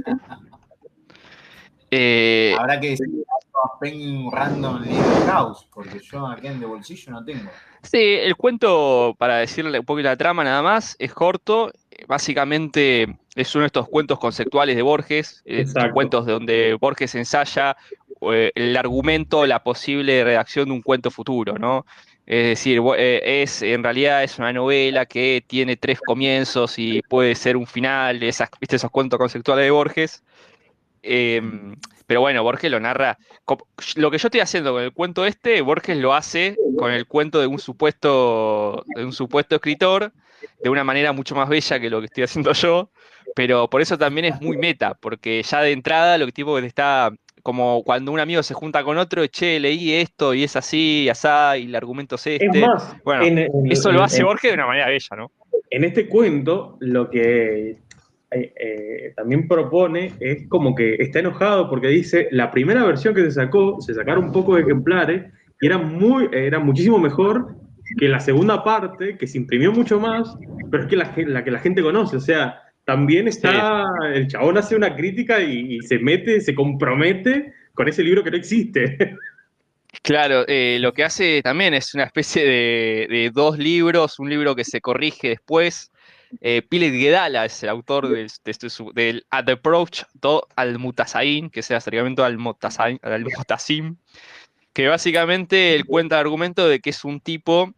Habrá que decir a Penguin Random Little House, porque yo aquí en de bolsillo no tengo. Sí, el cuento, para decirle un poquito la trama nada más, es corto. Básicamente es uno de estos cuentos conceptuales de Borges, estos cuentos donde Borges ensaya el argumento, la posible redacción de un cuento futuro, ¿no? Es decir, en realidad es una novela que tiene 3 comienzos y puede ser un final, ¿viste esos cuentos conceptuales de Borges? Pero bueno, Borges lo narra. Lo que yo estoy haciendo con el cuento Borges lo hace con el cuento de un supuesto escritor, de una manera mucho más bella que lo que estoy haciendo yo, pero por eso también es muy meta, porque ya de entrada lo que tipo está como cuando un amigo se junta con otro, che, leí esto y es así, y asá, y el argumento es Es este. más, Bueno, eso lo hace Borges de una manera bella, ¿no? En este cuento, lo que también propone es como que está enojado porque dice, la primera versión que se sacaron pocos ejemplares y era muchísimo mejor que la segunda parte, que se imprimió mucho más, pero es que la que la gente conoce, o sea, también está, el chabón hace una crítica y se compromete con ese libro que no existe. Claro, lo que hace también es una especie de 2 libros, un libro que se corrige después. Pilet Guedala es el autor del At the Approach al Mutasain, que es el acercamiento al Mutasim, que básicamente él cuenta el argumento de que es un tipo,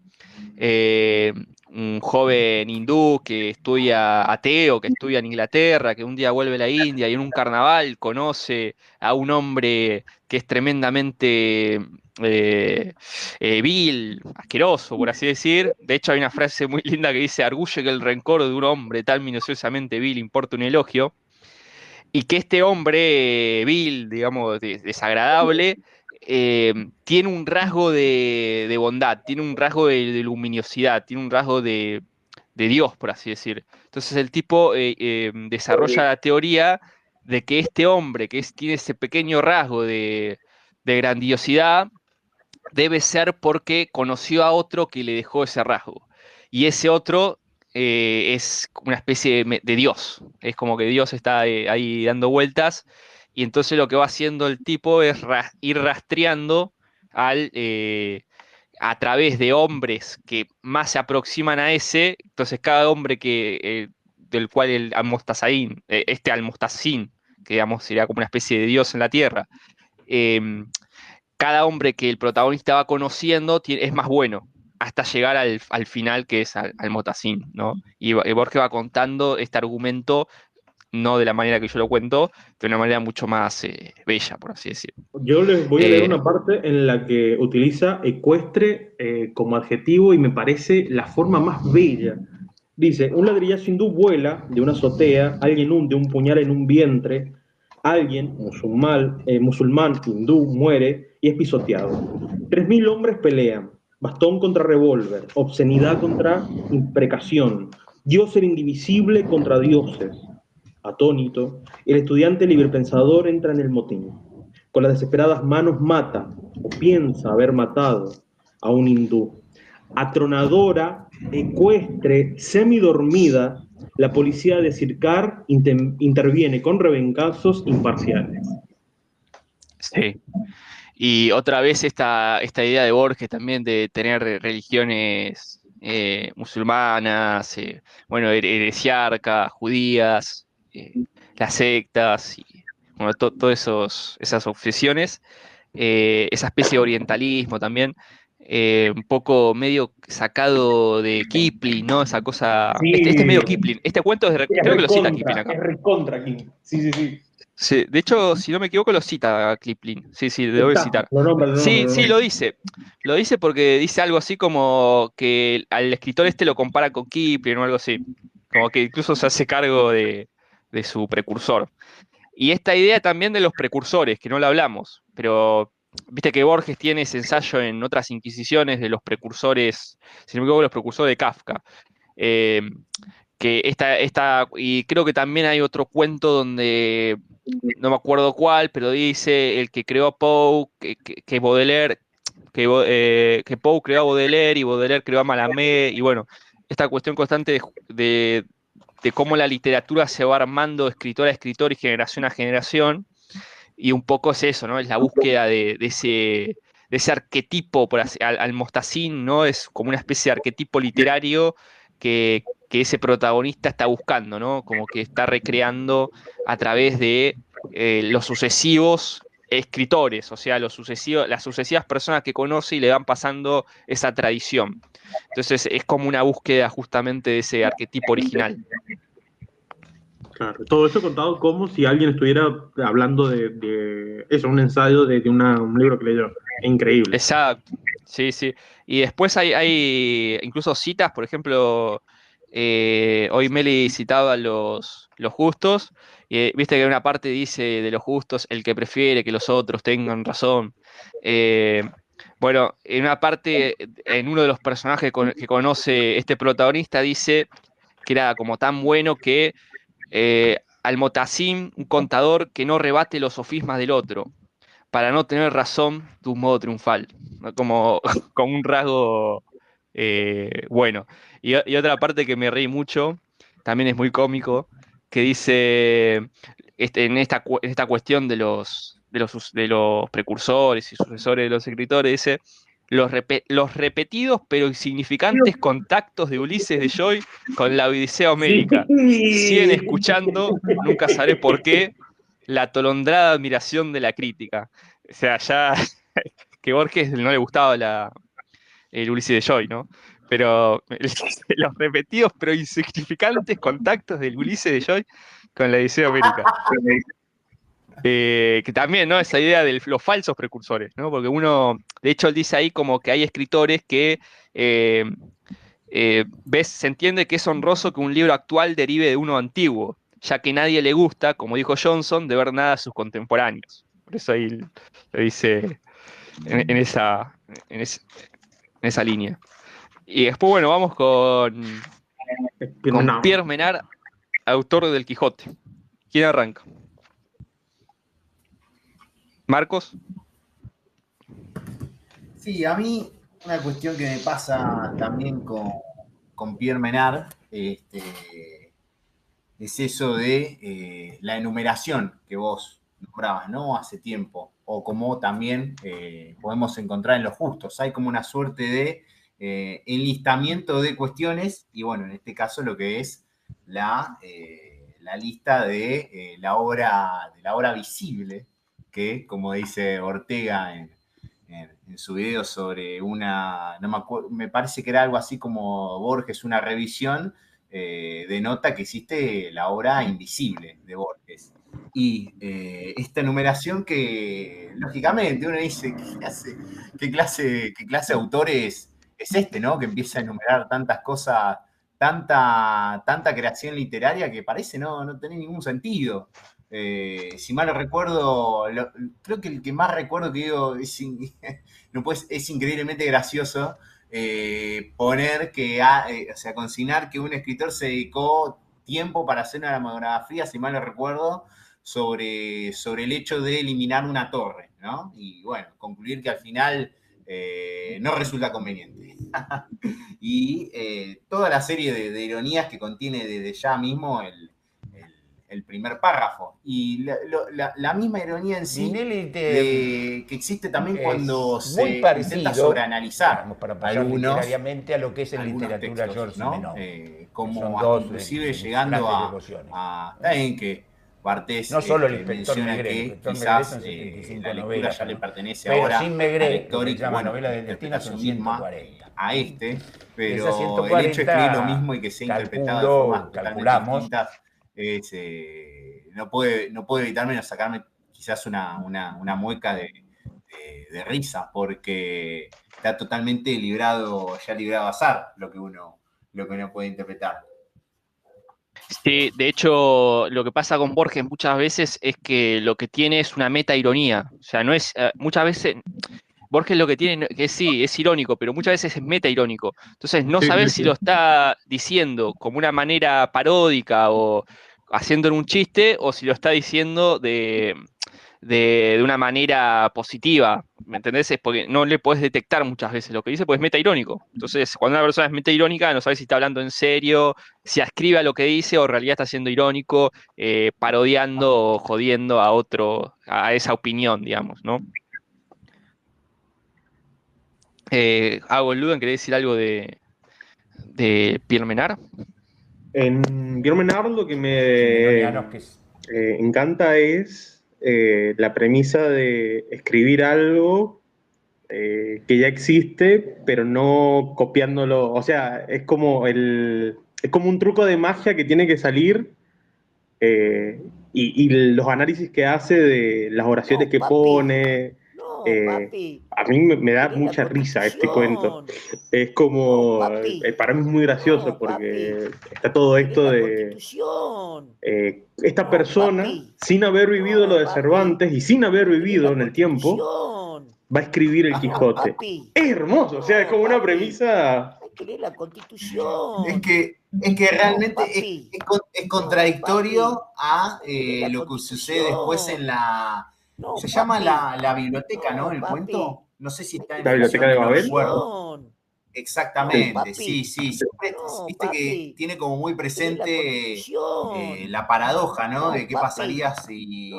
un joven hindú que estudia ateo, que estudia en Inglaterra, que un día vuelve a la India y en un carnaval conoce a un hombre que es tremendamente vil, asqueroso, por así decir. De hecho, hay una frase muy linda que dice: arguye que el rencor de un hombre tan minuciosamente vil importa un elogio. Y que este hombre vil, digamos, desagradable, tiene un rasgo de bondad, tiene un rasgo de luminosidad, tiene un rasgo de Dios, por así decir. Entonces el tipo desarrolla la teoría de que este hombre, tiene ese pequeño rasgo de grandiosidad, debe ser porque conoció a otro que le dejó ese rasgo. Y ese otro es una especie de Dios. Es como que Dios está ahí dando vueltas. Y entonces lo que va haciendo el tipo es ir rastreando a través de hombres que más se aproximan a ese. Entonces cada hombre del cual el Almostazín, Almostacín, que digamos sería como una especie de Dios en la tierra, cada hombre que el protagonista va conociendo es más bueno, hasta llegar al final, que es al Motacín, ¿no? Y Borges va contando este argumento, no de la manera que yo lo cuento, de una manera mucho más bella, por así decirlo. Yo les voy a leer una parte en la que utiliza ecuestre como adjetivo y me parece la forma más bella. Dice, un ladrillazo hindú vuela de una azotea, alguien hunde un puñal en un vientre, alguien, musulmán hindú, muere y es pisoteado. 3.000 hombres pelean, bastón contra revólver, obscenidad contra imprecación, Dios el indivisible contra dioses. Atónito, el estudiante librepensador entra en el motín. Con las desesperadas manos mata, o piensa haber matado, a un hindú. Atronadora, ecuestre, semidormida, la policía de Sircar interviene con rebencazos imparciales. Sí. Y otra vez esta idea de Borges también de tener religiones musulmanas, bueno, heresiarcas, judías, las sectas, y bueno, todas esas obsesiones, esa especie de orientalismo también, un poco medio sacado de Kipling, ¿no? Esa cosa. Sí. Este es medio Kipling. Este cuento creo que lo cita Kipling acá. Es recontra Kipling. Sí. Sí, de hecho, si no me equivoco, lo cita Kipling. Sí, debo citar. Sí, lo dice. Lo dice porque dice algo así como que al escritor lo compara con Kipling o algo así. como que incluso se hace cargo de su precursor. Y esta idea también de los precursores, que no la hablamos, pero viste que Borges tiene ese ensayo en otras inquisiciones de los precursores, si no me equivoco, los precursores de Kafka. Que y creo que también hay otro cuento donde, no me acuerdo cuál, pero dice el que creó a Poe, que Baudelaire, que Poe creó a Baudelaire y Baudelaire creó a Malamé, y bueno, esta cuestión constante de cómo la literatura se va armando de escritor a escritor y generación a generación, y un poco es eso, ¿no? Es la búsqueda de ese arquetipo, al Mostacín, ¿no? Es como una especie de arquetipo literario que ese protagonista está buscando, ¿no? Como que está recreando a través de los sucesivos escritores, o sea, las sucesivas personas que conoce y le van pasando esa tradición. Entonces es como una búsqueda justamente de ese arquetipo original. Claro, todo eso contado como si alguien estuviera hablando de eso, un ensayo de un libro que leyó. Increíble. Exacto, sí, sí. Y después hay incluso citas, por ejemplo, hoy Meli citaba los justos, y viste que en una parte dice de los justos, el que prefiere que los otros tengan razón. Eh, bueno, en una parte, en uno de los personajes que conoce este protagonista, dice que era como tan bueno que Almotacín, un contador que no rebate los sofismas del otro, para no tener razón de un modo triunfal, ¿no? Como un rasgo bueno. Y otra parte que me reí mucho, también es muy cómico, que dice en esta cuestión de los precursores y sucesores de los escritores, dice, los repetidos pero insignificantes contactos de Ulises de Joy con la Odisea homérica. Siguen escuchando, nunca sabré por qué, la atolondrada admiración de la crítica. O sea, ya que Borges no le gustaba el Ulises de Joy, ¿no? Pero los repetidos pero insignificantes contactos del Ulises de Joy con la Odisea homérica. Que también, ¿no? Esa idea de los falsos precursores, ¿no? Porque de hecho, él dice ahí como que hay escritores que se entiende que es honroso que un libro actual derive de uno antiguo, ya que nadie le gusta, como dijo Johnson, de ver nada a sus contemporáneos. Por eso ahí lo dice en esa línea. Y después, bueno, vamos con Pierre Menard, autor del Quijote. ¿Quién arranca? ¿Marcos? Sí, a mí una cuestión que me pasa también con Pierre Menard es eso de la enumeración que vos nombrabas, ¿no? Hace tiempo, o como también podemos encontrar en Los Justos. Hay como una suerte de enlistamiento de cuestiones, y bueno, en este caso lo que es la lista de la obra visible, que, como dice Ortega en su video sobre no me acuerdo, me parece que era algo así como Borges, una revisión, denota que existe la obra invisible de Borges. Y esta enumeración que, lógicamente, uno dice, ¿qué clase de autor es este, ¿no? Que empieza a enumerar tantas cosas, tanta creación literaria que parece no tener ningún sentido. Si mal no recuerdo, creo que el que más recuerdo que digo es increíblemente gracioso poner consignar que un escritor se dedicó tiempo para hacer una monografía, si mal no recuerdo, sobre el hecho de eliminar una torre, ¿no? Y bueno, concluir que al final no resulta conveniente. Y toda la serie de ironías que contiene desde ya mismo el primer párrafo. Y la misma ironía en sí que existe también cuando se intenta sobreanalizar literariamente a lo que es en literatura textos, George ¿no? Simenon. Como inclusive llegando a que Bartés no solo el inspector menciona Maigret, que quizás la lectura novelas, ya le pertenece pero ahora sin Maigret, al lector y que, bueno, novela del destino son 140. a pero esa 140, el hecho de escribir lo mismo y que sea interpretado de formas totalmente distintas no puedo evitarme de sacarme quizás una mueca de risa, porque está totalmente librado a azar lo que uno puede interpretar. Sí, de hecho, lo que pasa con Borges muchas veces es que lo que tiene es una meta ironía. O sea, no es, muchas veces, Borges lo que tiene, que sí, es irónico, pero muchas veces es meta irónico. Entonces, no sabes si lo está diciendo como una manera paródica o haciendo un chiste, o si lo está diciendo de una manera positiva, ¿me entendés? Es porque no le podés detectar muchas veces lo que dice, pues es meta irónico. Entonces, cuando una persona es meta irónica, no sabes si está hablando en serio, si ascribe a lo que dice o en realidad está siendo irónico, parodiando o jodiendo a otro, a esa opinión, digamos, ¿no? Luden, ¿querés decir algo de Pierre Menard? En Pierre Menard lo que me encanta es la premisa de escribir algo que ya existe, pero no copiándolo. O sea, es como un truco de magia que tiene que salir, y los análisis que hace de las oraciones que pone. A mí me da mucha risa este cuento. Es como, para mí es muy gracioso porque está todo esto de esta persona, sin haber vivido lo de Cervantes y sin haber vivido en el tiempo, va a escribir el Quijote. Es hermoso, o sea, es como una premisa. Hay que leer la Constitución. Es que realmente es contradictorio a lo que sucede después en la... Se llama la biblioteca, ¿no? El cuento. No sé si está en la biblioteca de Babel. Exactamente, sí. Viste que tiene como muy presente la paradoja, ¿no? De qué pasaría si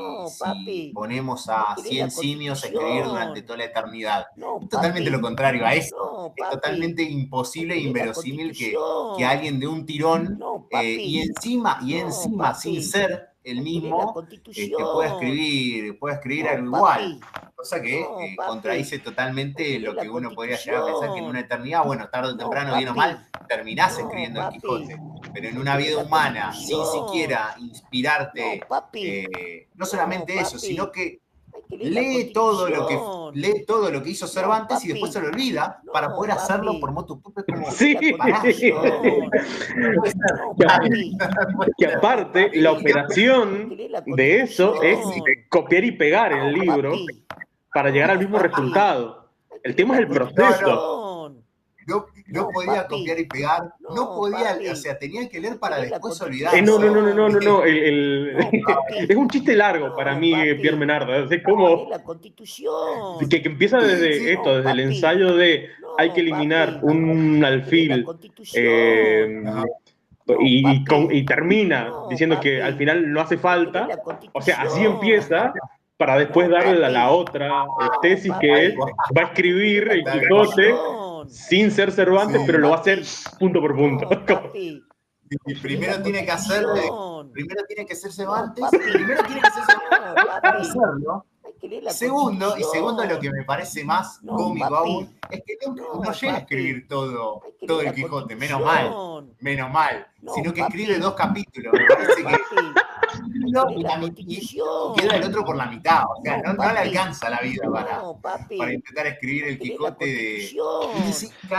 ponemos a 100 simios a escribir durante toda la eternidad. Es totalmente lo contrario a eso. Es totalmente imposible e inverosímil que alguien de un tirón y encima sin ser el mismo pueda escribir algo igual. Cosa que contradice totalmente lo que uno podría llegar a pensar que en una eternidad, bueno, tarde o temprano, bien o mal, terminás escribiendo el Quijote. Pero en una vida humana, sin siquiera inspirarte, no solamente eso, sino que lee todo lo que hizo Cervantes y después se lo olvida para poder hacerlo por motu propio. Sí. Que aparte, la operación de eso es copiar y pegar el libro para llegar al mismo resultado. El tema es el proceso. No podía copiar y pegar, no podía, o sea, tenía que leer para después olvidarse. No. Es un chiste largo para mí, Pierre Menard. Es como que empieza desde el ensayo de hay que eliminar un alfil, y termina diciendo que al final no hace falta. O sea, así empieza, para después darle a la otra tesis que es, va a escribir el Quijote sin ser Cervantes, pero lo va a hacer punto por punto. Y primero tiene que ser Cervantes, primero tiene que ser Cervantes para hacerlo. Segundo, lo que me parece más cómico aún, es que no llega a escribir todo el Quijote, menos mal, sino que escribe 2 capítulos. Me parece que queda el otro por la mitad, o sea, no le alcanza la vida para intentar escribir el Quijote de...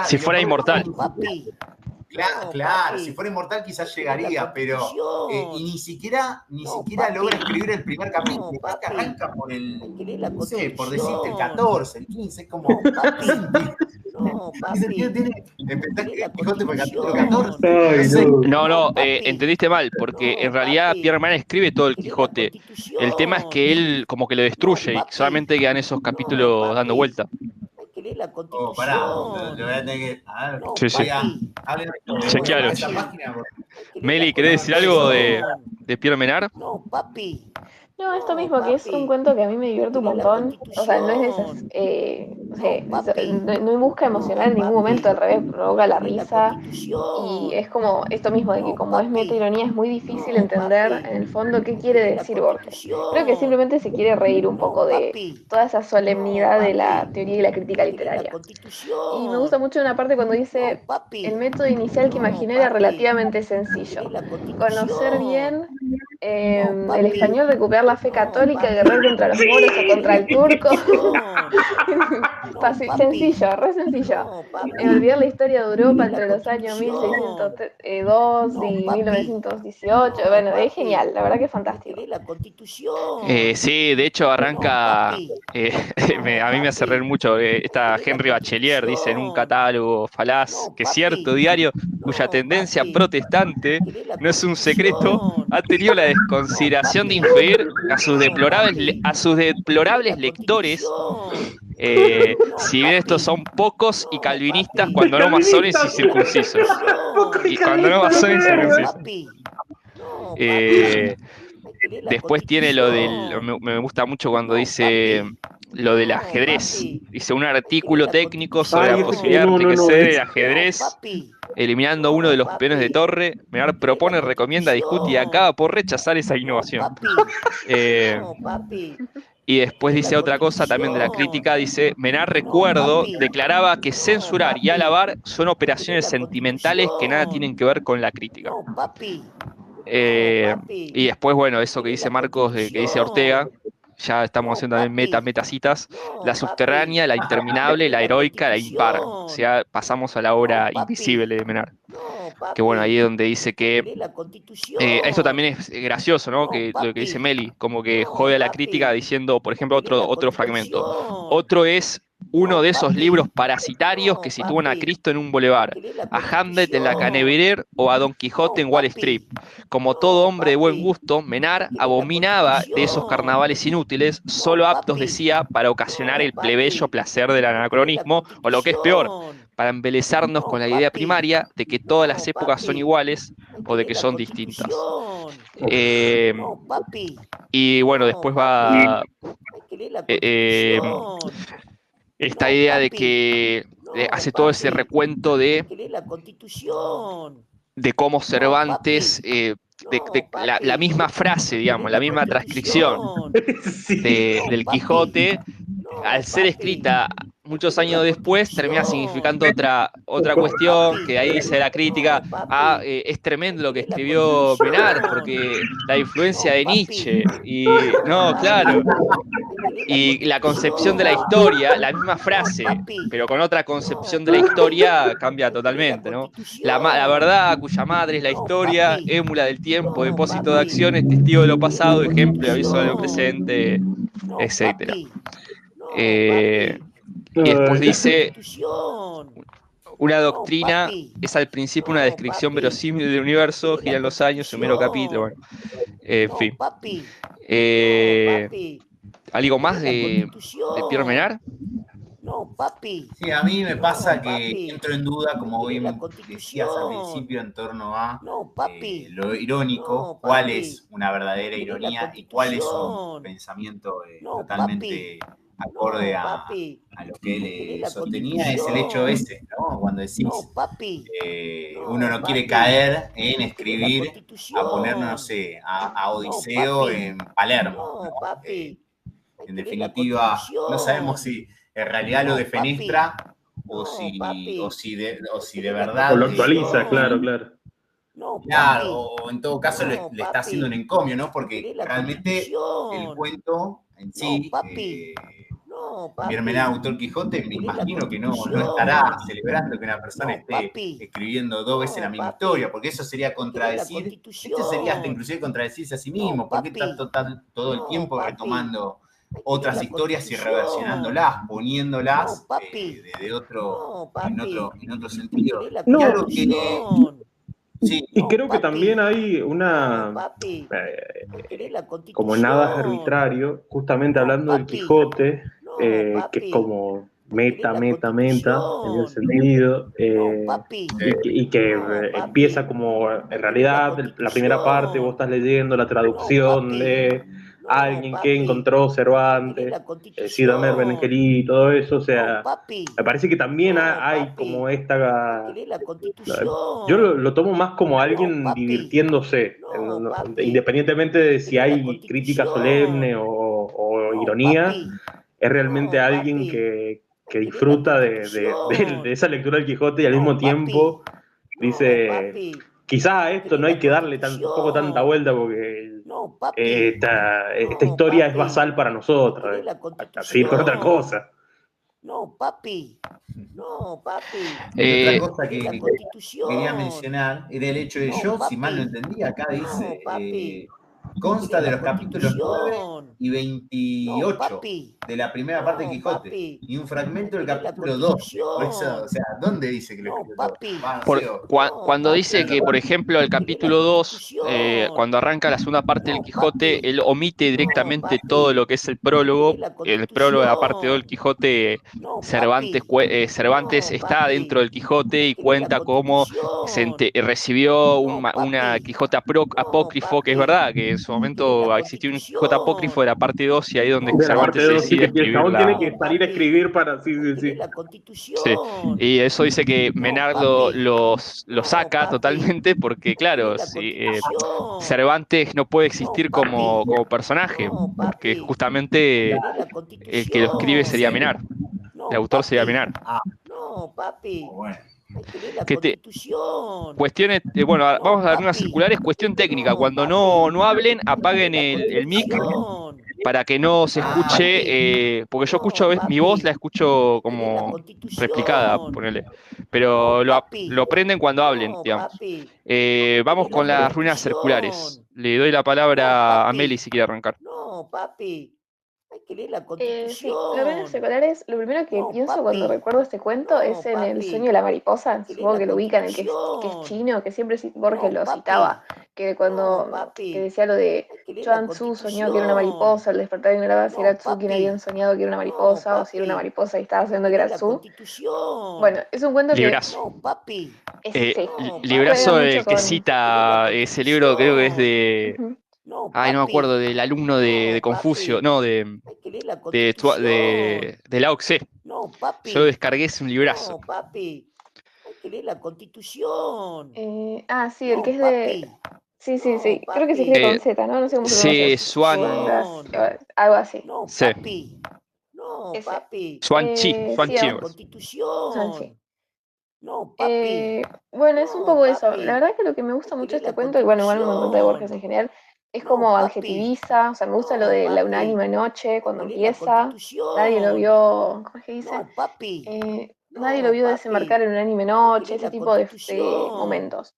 Si fuera inmortal. Claro, si fuera inmortal quizás llegaría, pero y ni siquiera logra escribir el primer capítulo. Es que arranca por no sé, por decirte el 14, el 15, es como... ¿Qué sentido tiene empezar el Quijote por el capítulo 14? No, entendiste mal, porque en realidad Pierre Menard escribe todo el Quijote. El tema es que él como que lo destruye y solamente quedan esos capítulos dando vuelta. Pará, lo voy a tener que... A ver, sí. Chequealo. Meli, ¿querés decir algo de Pierre Menard? No, esto mismo, que es un cuento que a mí me divierte un montón. O sea, no es de esas, no busca emocionar en ningún momento, al revés, provoca la risa. Y es como esto mismo, de que como es meta ironía, es muy difícil entender en el fondo qué quiere decir Borges. Creo que simplemente se quiere reír un poco de toda esa solemnidad de la teoría y la crítica literaria. Y me gusta mucho una parte cuando dice: el método inicial que imaginé era relativamente sencillo. Conocer bien el español, recuperar la fe católica, guerrear contra los moros o contra el turco. Sencillo, re sencillo. Olvidar la historia de Europa entre los años 1602 y 1918. Bueno, es genial, la verdad que es fantástico. La Constitución. Sí, de hecho arranca, a mí me hace reír mucho, esta Henry Bachelier dice en un catálogo falaz que cierto diario cuya tendencia protestante no es un secreto, ha tenido la desconsideración de inferir a sus deplorables lectores, si bien estos son pocos y calvinistas, cuando no masones y circuncisos. Y cuando no masones y circuncisos. Después tiene lo del, me gusta mucho cuando dice lo del ajedrez. Dice un artículo técnico sobre la posibilidad de enriquecer el ajedrez, eliminando uno de los peones de torre. Menard propone, recomienda, discute y acaba por rechazar esa innovación. Y después dice otra cosa también de la crítica, dice, Menard, recuerdo, declaraba que censurar y alabar son operaciones sentimentales que nada tienen que ver con la crítica. Y después, bueno, eso que dice Marcos, que dice Ortega, ya estamos haciendo también metacitas, la subterránea, la interminable, la heroica, la impar. O sea, pasamos a la obra invisible de Menard. Que bueno, ahí es donde dice que esto también es gracioso, ¿no? Que lo que dice Meli, como que jode a la crítica diciendo, por ejemplo, otro fragmento. Otro es uno de esos libros parasitarios que sitúan a Cristo en un bulevar, a Hamlet en la Cannebière o a Don Quijote en Wall Street. Como todo hombre de buen gusto, Menard abominaba de esos carnavales inútiles, solo aptos, decía, para ocasionar el plebeyo placer del anacronismo, o lo que es peor, para embelezarnos con la idea primaria de que todas las épocas son iguales o de que son distintas. Y bueno, después va esta idea de que hace todo ese recuento de cómo Cervantes, la misma frase, digamos, la misma transcripción del Quijote, al ser escrita muchos años después, termina significando otra cuestión, que ahí dice la crítica, es tremendo lo que escribió Menard, porque la influencia de Nietzsche, y no, claro, y la concepción de la historia, la misma frase, pero con otra concepción de la historia, cambia totalmente, ¿no? La verdad cuya madre es la historia, émula del tiempo, depósito de acciones, testigo de lo pasado, ejemplo y aviso de lo presente, etc. Y después dice, una doctrina es al principio una descripción verosímil del universo, giran los años, un mero capítulo, bueno, en fin. ¿Algo más de Pierre Menard? Sí, a mí me pasa que entro en duda, como bien decías al principio, en torno a lo irónico, cuál es una verdadera ironía y cuál es un pensamiento totalmente acorde a lo que él sostenía, es el hecho ese, ¿no? Cuando decís, uno no quiere caer en escribir, a ponernos, no sé, a Odiseo en Palermo, ¿no? En definitiva, no sabemos si en realidad lo defenestra o si de verdad... O lo actualiza, claro. Claro, o en todo caso le está haciendo un encomio, ¿no? Porque realmente el cuento en sí, Pierre Menard, autor Quijote, me imagino que no estará celebrando que una persona esté escribiendo 2 veces la misma historia, porque eso sería contradecir, sería hasta inclusive contradecirse a sí mismo, porque está todo el tiempo retomando otras historias y reversionándolas, poniéndolas en otro sentido. No, y algo que... Sí, y creo que también hay una, como nada arbitrario, justamente hablando del Quijote, que es como meta, en el sentido, y que empieza como, en realidad, la primera parte, vos estás leyendo la traducción de alguien que encontró Cervantes, Ciro Benengeli y todo eso, o sea, me parece que también hay como esta... Yo lo tomo más como alguien divirtiéndose, independientemente de si hay crítica solemne o ironía, es realmente alguien que disfruta de esa lectura del Quijote y al mismo tiempo dice, quizás a esto no hay que darle tampoco tanta vuelta porque esta historia es basal para nosotros, a seguir con otra cosa. No, papi. No, papi. Otra cosa que quería mencionar era el hecho de yo, si mal no entendí, acá dice, consta de los capítulos 9 y 28 de la primera parte de Quijote y un fragmento del capítulo 12. Por eso, o sea, ¿dónde dice que lo escribió todo? Cuando dice que, por ejemplo, el capítulo 2, cuando arranca la segunda parte del Quijote, él omite directamente todo lo que es el prólogo. El prólogo de la parte 2 del Quijote, Cervantes está dentro del Quijote y cuenta cómo recibió una Quijote apócrifo, que es verdad, que en su momento existió un Quijote apócrifo de la parte 2 y ahí donde de Cervantes se decide que el chabón tiene que salir a escribir para... Sí. Sí, y eso dice que Menard lo saca totalmente porque, claro, Cervantes no puede existir como personaje, porque justamente el que lo escribe sería Menard, el autor sería Menard. No, papi. Bueno. Cuestiones, bueno, vamos a dar unas circulares, cuestión técnica, cuando no hablen, apaguen el mic para que no se escuche, porque yo escucho, mi voz la escucho como replicada, ponele, pero lo prenden cuando hablen, digamos. Vamos con las ruinas circulares. Le doy la palabra a Meli si quiere arrancar. No, papi. Hay que leer la Sí, Constitución. las ruinas circulares, lo primero que pienso cuando recuerdo este cuento es en El sueño de la mariposa. Supongo que lo ubican, el que es chino, que siempre Borges lo citaba, que que decía lo de Chuang Tzu soñó que era una mariposa, al despertar ignoraba si era Tzu quien habían soñado que era una mariposa, o si era una mariposa y estaba soñando que era Tzu. Bueno, es un cuento Librazo. Sí, Librazo juega mucho que cita ese libro, creo que es de... Ay, no me acuerdo, del alumno de Confucio, no, de Lao Tse. Yo lo descargué, es un librazo. No, papi. Hay que leer la Constitución. Sí, el que es de... Sí. Creo que se escribe con Z, ¿no? No sé cómo se pronuncia. Sí, Swan. Algo así. No, Sí. papi. No, papi. Swan Chi. La Constitución. No, papi. Bueno, es un poco eso. La verdad que lo que me gusta mucho de este cuento, y bueno, igual me encanta de Borges en general, es como adjetiviza, o sea, me gusta lo de la unánime noche, cuando empieza, nadie lo vio, ¿cómo es que dice? Nadie lo vio desembarcar en unánime noche, ese tipo de momentos.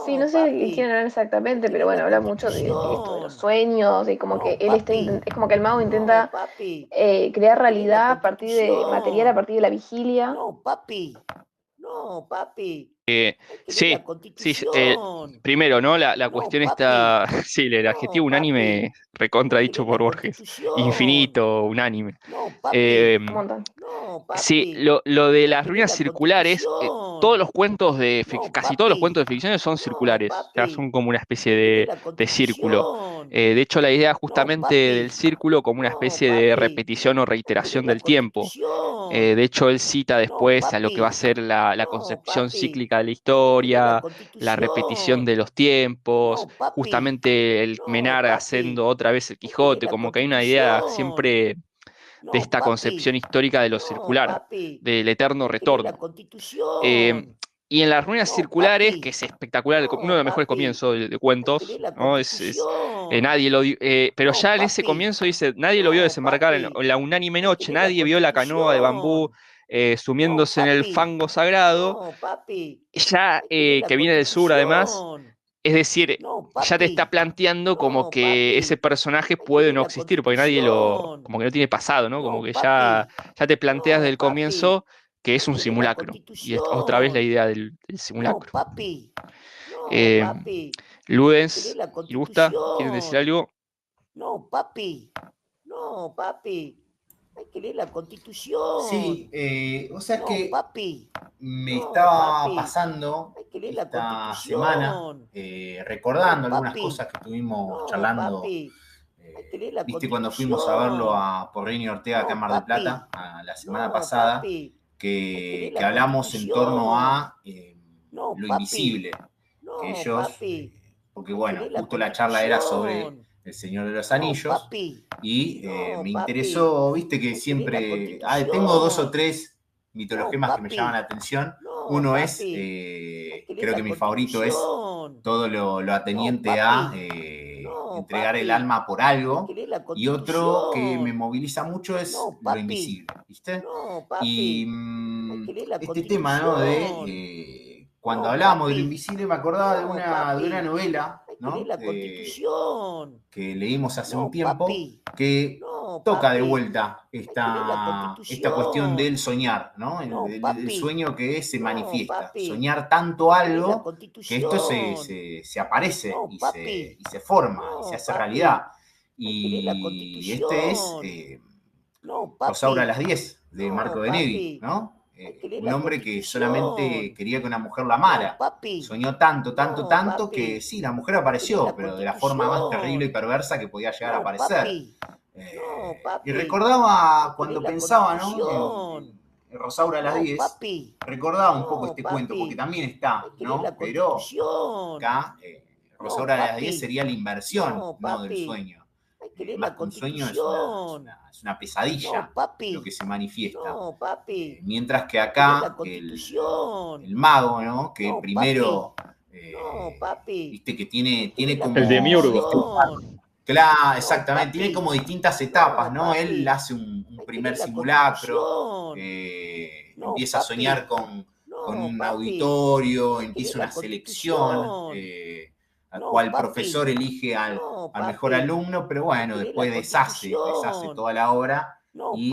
Sí, no sé de quién hablar exactamente, pero bueno, habla mucho de esto, de los sueños, y como que él es como que el mago intenta crear realidad a partir de material, a partir de la vigilia. No, papi. No, papi. Sí, primero, ¿no? La cuestión está, sí, el adjetivo unánime recontra dicho por Borges, infinito, unánime. Un montón. Sí, lo de las ruinas circulares, todos los cuentos casi todos los cuentos de ficción son circulares, ya son como una especie de círculo. De hecho, la idea justamente del círculo como una especie de repetición o reiteración del tiempo. De hecho, él cita después a lo que va a ser la concepción cíclica de la historia, la repetición de los tiempos, justamente el Menard haciendo otra vez el Quijote, como que hay una idea siempre de esta concepción histórica de lo circular, del eterno retorno. Y en las ruinas circulares, que es espectacular, uno de los mejores comienzos de cuentos, ¿no? Nadie lo pero ya en ese comienzo dice, nadie lo vio desembarcar en la unánime noche, nadie vio la canoa de bambú sumiéndose en el fango sagrado, ya que viene del sur además. Es decir, ya te está planteando como que ese personaje puede no existir, porque nadie como que no tiene pasado, ¿no? Como que ya te planteas desde el comienzo que es un simulacro. Y es otra vez la idea del simulacro. Ludens y Gusta, ¿quieren decir algo? No, papi. No, papi. Hay que leer la Constitución. Sí, o sea que me estaba pasando esta semana recordando algunas cosas que estuvimos charlando. Viste cuando fuimos a verlo a Porrini Ortega acá en Mar del Plata la semana pasada, que hablamos en torno a lo invisible, que ellos, porque bueno, justo la charla era sobre El Señor de los Anillos, y me interesó, viste que siempre, tengo 2 o 3 mitologemas que me llaman la atención. Uno es, creo que mi favorito es todo lo ateniente a entregar el alma por algo, y otro que me moviliza mucho es lo invisible, ¿viste? Y este tema, ¿no? De cuando hablábamos de lo invisible, me acordaba de una novela, ¿no? Que leímos hace un tiempo, que toca de vuelta esta cuestión del soñar, ¿no? El sueño que se manifiesta. Soñar tanto algo que esto se aparece y se forma y se hace realidad. Y este es Rosaura a las 10, de Marco de Nevi, ¿no? Un hombre que solamente quería que una mujer la amara. Soñó tanto que sí, la mujer apareció, pero de la forma más terrible y perversa que podía llegar a aparecer. Y recordaba cuando pensaba, ¿no? En Rosaura a las 10, recordaba un poco este cuento, porque también está, ¿no? Pero acá Rosaura a las 10 sería la inversión, ¿no? Del sueño. Más que un sueño es una pesadilla lo que se manifiesta. Mientras que acá el mago, ¿no? Que primero, viste que tiene como... El demiurgo. Claro, exactamente, tiene como distintas etapas, ¿no? Él hace un primer simulacro, empieza a soñar con un auditorio, empieza una selección, al cual el profesor elige al mejor alumno, pero bueno, después deshace toda la obra y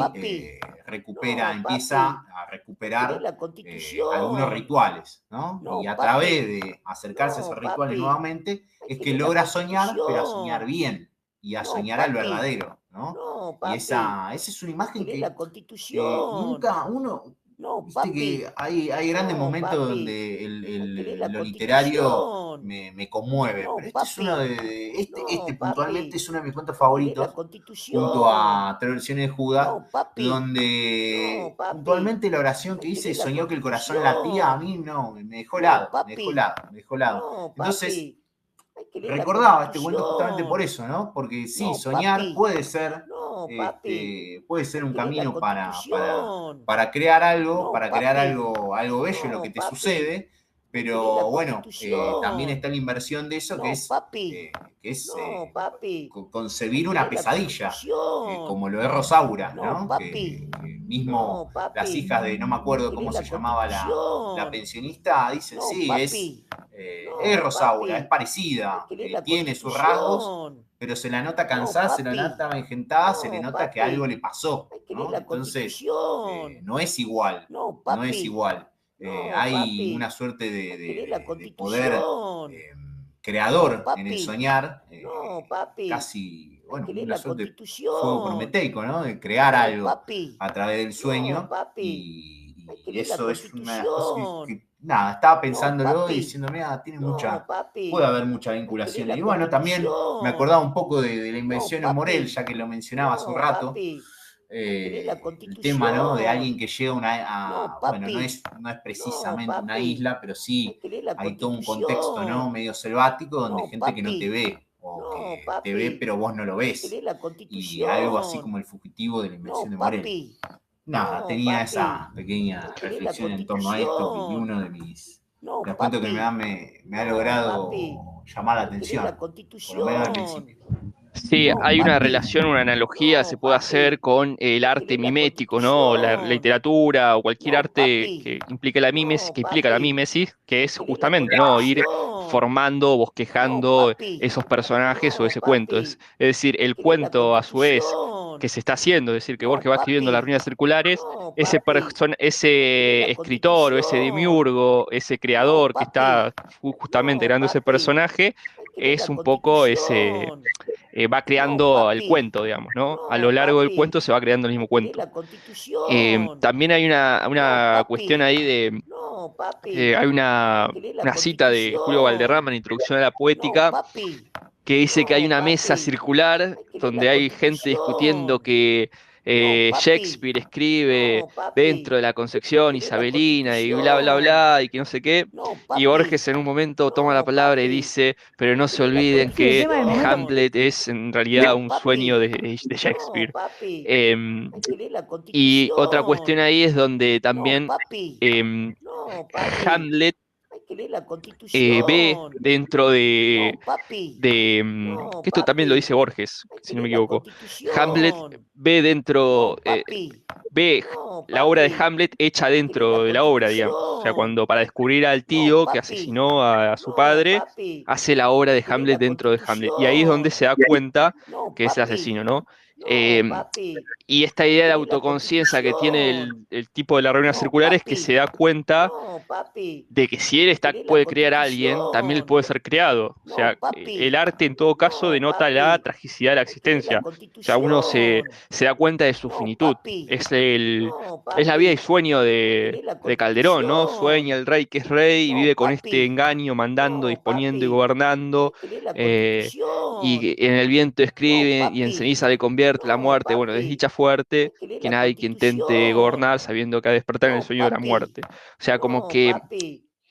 empieza a recuperar algunos rituales, ¿no? Y a través de acercarse a esos rituales nuevamente, es que logra soñar, pero a soñar bien, y a soñar al verdadero, ¿no? Y esa es una imagen que nunca uno... Viste que hay grandes momentos donde lo literario me conmueve, pero este es uno este puntualmente es uno de mis cuentos favoritos, junto a Tres versiones de Judas, donde puntualmente la oración que hice, soñó que el corazón latía, a mí no, me dejó helado. Entonces, recordaba este cuento justamente por eso, ¿no? Porque sí, soñar puede ser un camino para crear algo, algo bello en lo que te sucede, pero bueno, también está la inversión de eso, que es concebir una pesadilla, como lo es Rosaura, ¿no? Que mismo las hijas de, no me acuerdo cómo se llamaba la pensionista, dicen, sí, es Rosaura, es parecida, tiene sus rasgos, pero se la nota cansada, se la nota engentada, se le nota que algo le pasó, ¿no? Entonces, no es igual. Hay una suerte de poder creador en el soñar, casi, bueno, una suerte de fuego prometeico, ¿no? De crear algo a través del sueño, y eso es una de las cosas que nada, estaba pensándolo y diciéndome, puede haber mucha vinculación. Y bueno, también me acordaba un poco de la invención de Morel, ya que lo mencionaba hace un rato. El tema, ¿no? De alguien que llega bueno, no es precisamente una isla, pero sí hay todo un contexto, ¿no? Medio selvático, donde hay gente que no te ve, o que te ve pero vos no lo ves. Y algo así como el fugitivo de la invención de Morel. Nada, tenía esa pequeña reflexión en torno a esto, y uno de los cuentos que me ha logrado llamar la atención, por lo menos al principio. Sí, hay una relación, una analogía se puede hacer con el arte mimético, ¿no? La literatura o cualquier arte que implica la mímesis, que es justamente, ¿no? Ir formando, bosquejando esos personajes o ese cuento. Es decir, el cuento a su vez que se está haciendo, es decir, que Borges va escribiendo Las ruinas circulares, ese escritor o ese demiurgo, ese creador que está justamente creando ese personaje, es un poco va creando el cuento, digamos, ¿no? A lo largo del cuento se va creando el mismo cuento. También hay una cuestión ahí hay una cita de Julio Valderrama en Introducción a la Poética, que dice que hay una mesa circular donde hay gente discutiendo que Shakespeare escribe dentro de la concepción isabelina y bla, bla, bla, y que no sé qué, y Borges en un momento toma la palabra y dice, pero no se olviden que Hamlet es en realidad un sueño de Shakespeare. Y otra cuestión ahí es donde también Hamlet ve dentro de que esto también lo dice Borges, si no me equivoco. Hamlet ve dentro, ve la obra de Hamlet hecha dentro de la obra, digamos. O sea, cuando para descubrir al tío que asesinó a su padre, hace la obra de Hamlet dentro de Hamlet. Y ahí es donde se da cuenta que es el asesino, ¿no? Y esta idea de autoconciencia que tiene el tipo de la reunión circular es que se da cuenta de que si él puede crear a alguien, también él puede ser creado. O sea, el arte en todo caso denota la tragicidad de la existencia. O sea, uno se da cuenta de su finitud. Es la vida y sueño de Calderón, ¿no? Sueña el rey que es rey y vive con este engaño, mandando, disponiendo y gobernando. Y en el viento escribe y en ceniza le convierte la muerte. Bueno, desdicha fuerte que nadie que intente gobernar sabiendo que ha de despertar en el sueño de la muerte. O sea, como que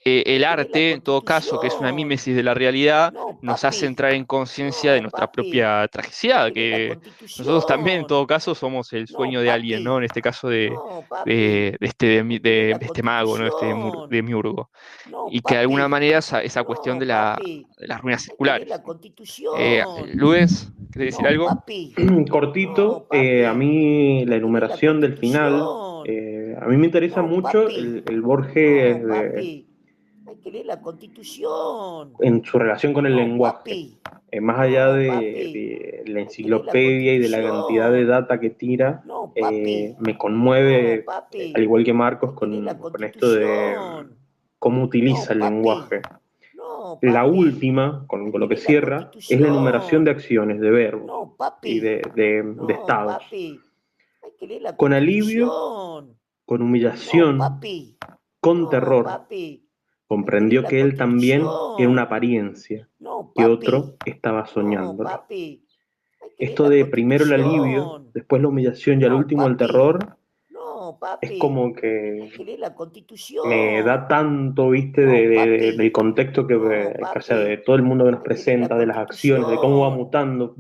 el arte, en todo caso, que es una mímesis de la realidad, nos hace entrar en conciencia de nuestra propia tragicidad, que nosotros también, en todo caso, somos el sueño de alguien, ¿no? En este caso de este mago, ¿no? De Miurgo. Y que de alguna manera esa cuestión de las ruinas circulares. Luis, ¿querés decir algo? Cortito, a mí la enumeración del final, a mí me interesa mucho el Borges en su relación con el lenguaje. Más allá de la enciclopedia y de la cantidad de data que tira, me conmueve, al igual que Marcos, con esto de cómo utiliza el lenguaje. La última, con lo que cierra, es la enumeración de acciones, de verbos y de estados. Con alivio, con humillación, con terror. Comprendió que él también era una apariencia, que otro estaba soñándolo. Esto de primero el alivio, después la humillación y al último el terror, es como que me da tanto, viste, del contexto o sea, de todo el mundo que nos presenta, de las acciones, de cómo va mutando,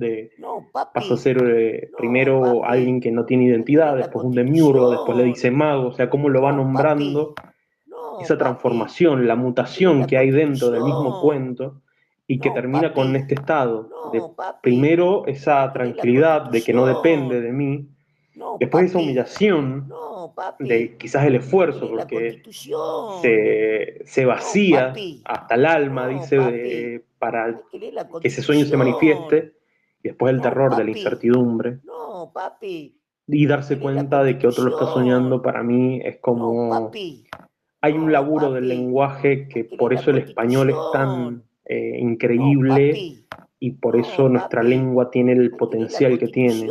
pasa a ser primero alguien que no tiene identidad, después un demiurgo, después le dice mago, o sea, cómo lo va nombrando, esa transformación, la mutación que hay dentro del mismo cuento y que termina con este estado de primero esa tranquilidad de que no depende de mí, después esa humillación de quizás el esfuerzo, porque se vacía hasta el alma, dice, para que ese sueño se manifieste, y después el terror de la incertidumbre. Y darse cuenta de que otro lo está soñando, para mí es como... Hay un laburo del lenguaje que por eso el español es tan increíble y por eso nuestra lengua tiene el potencial que tiene.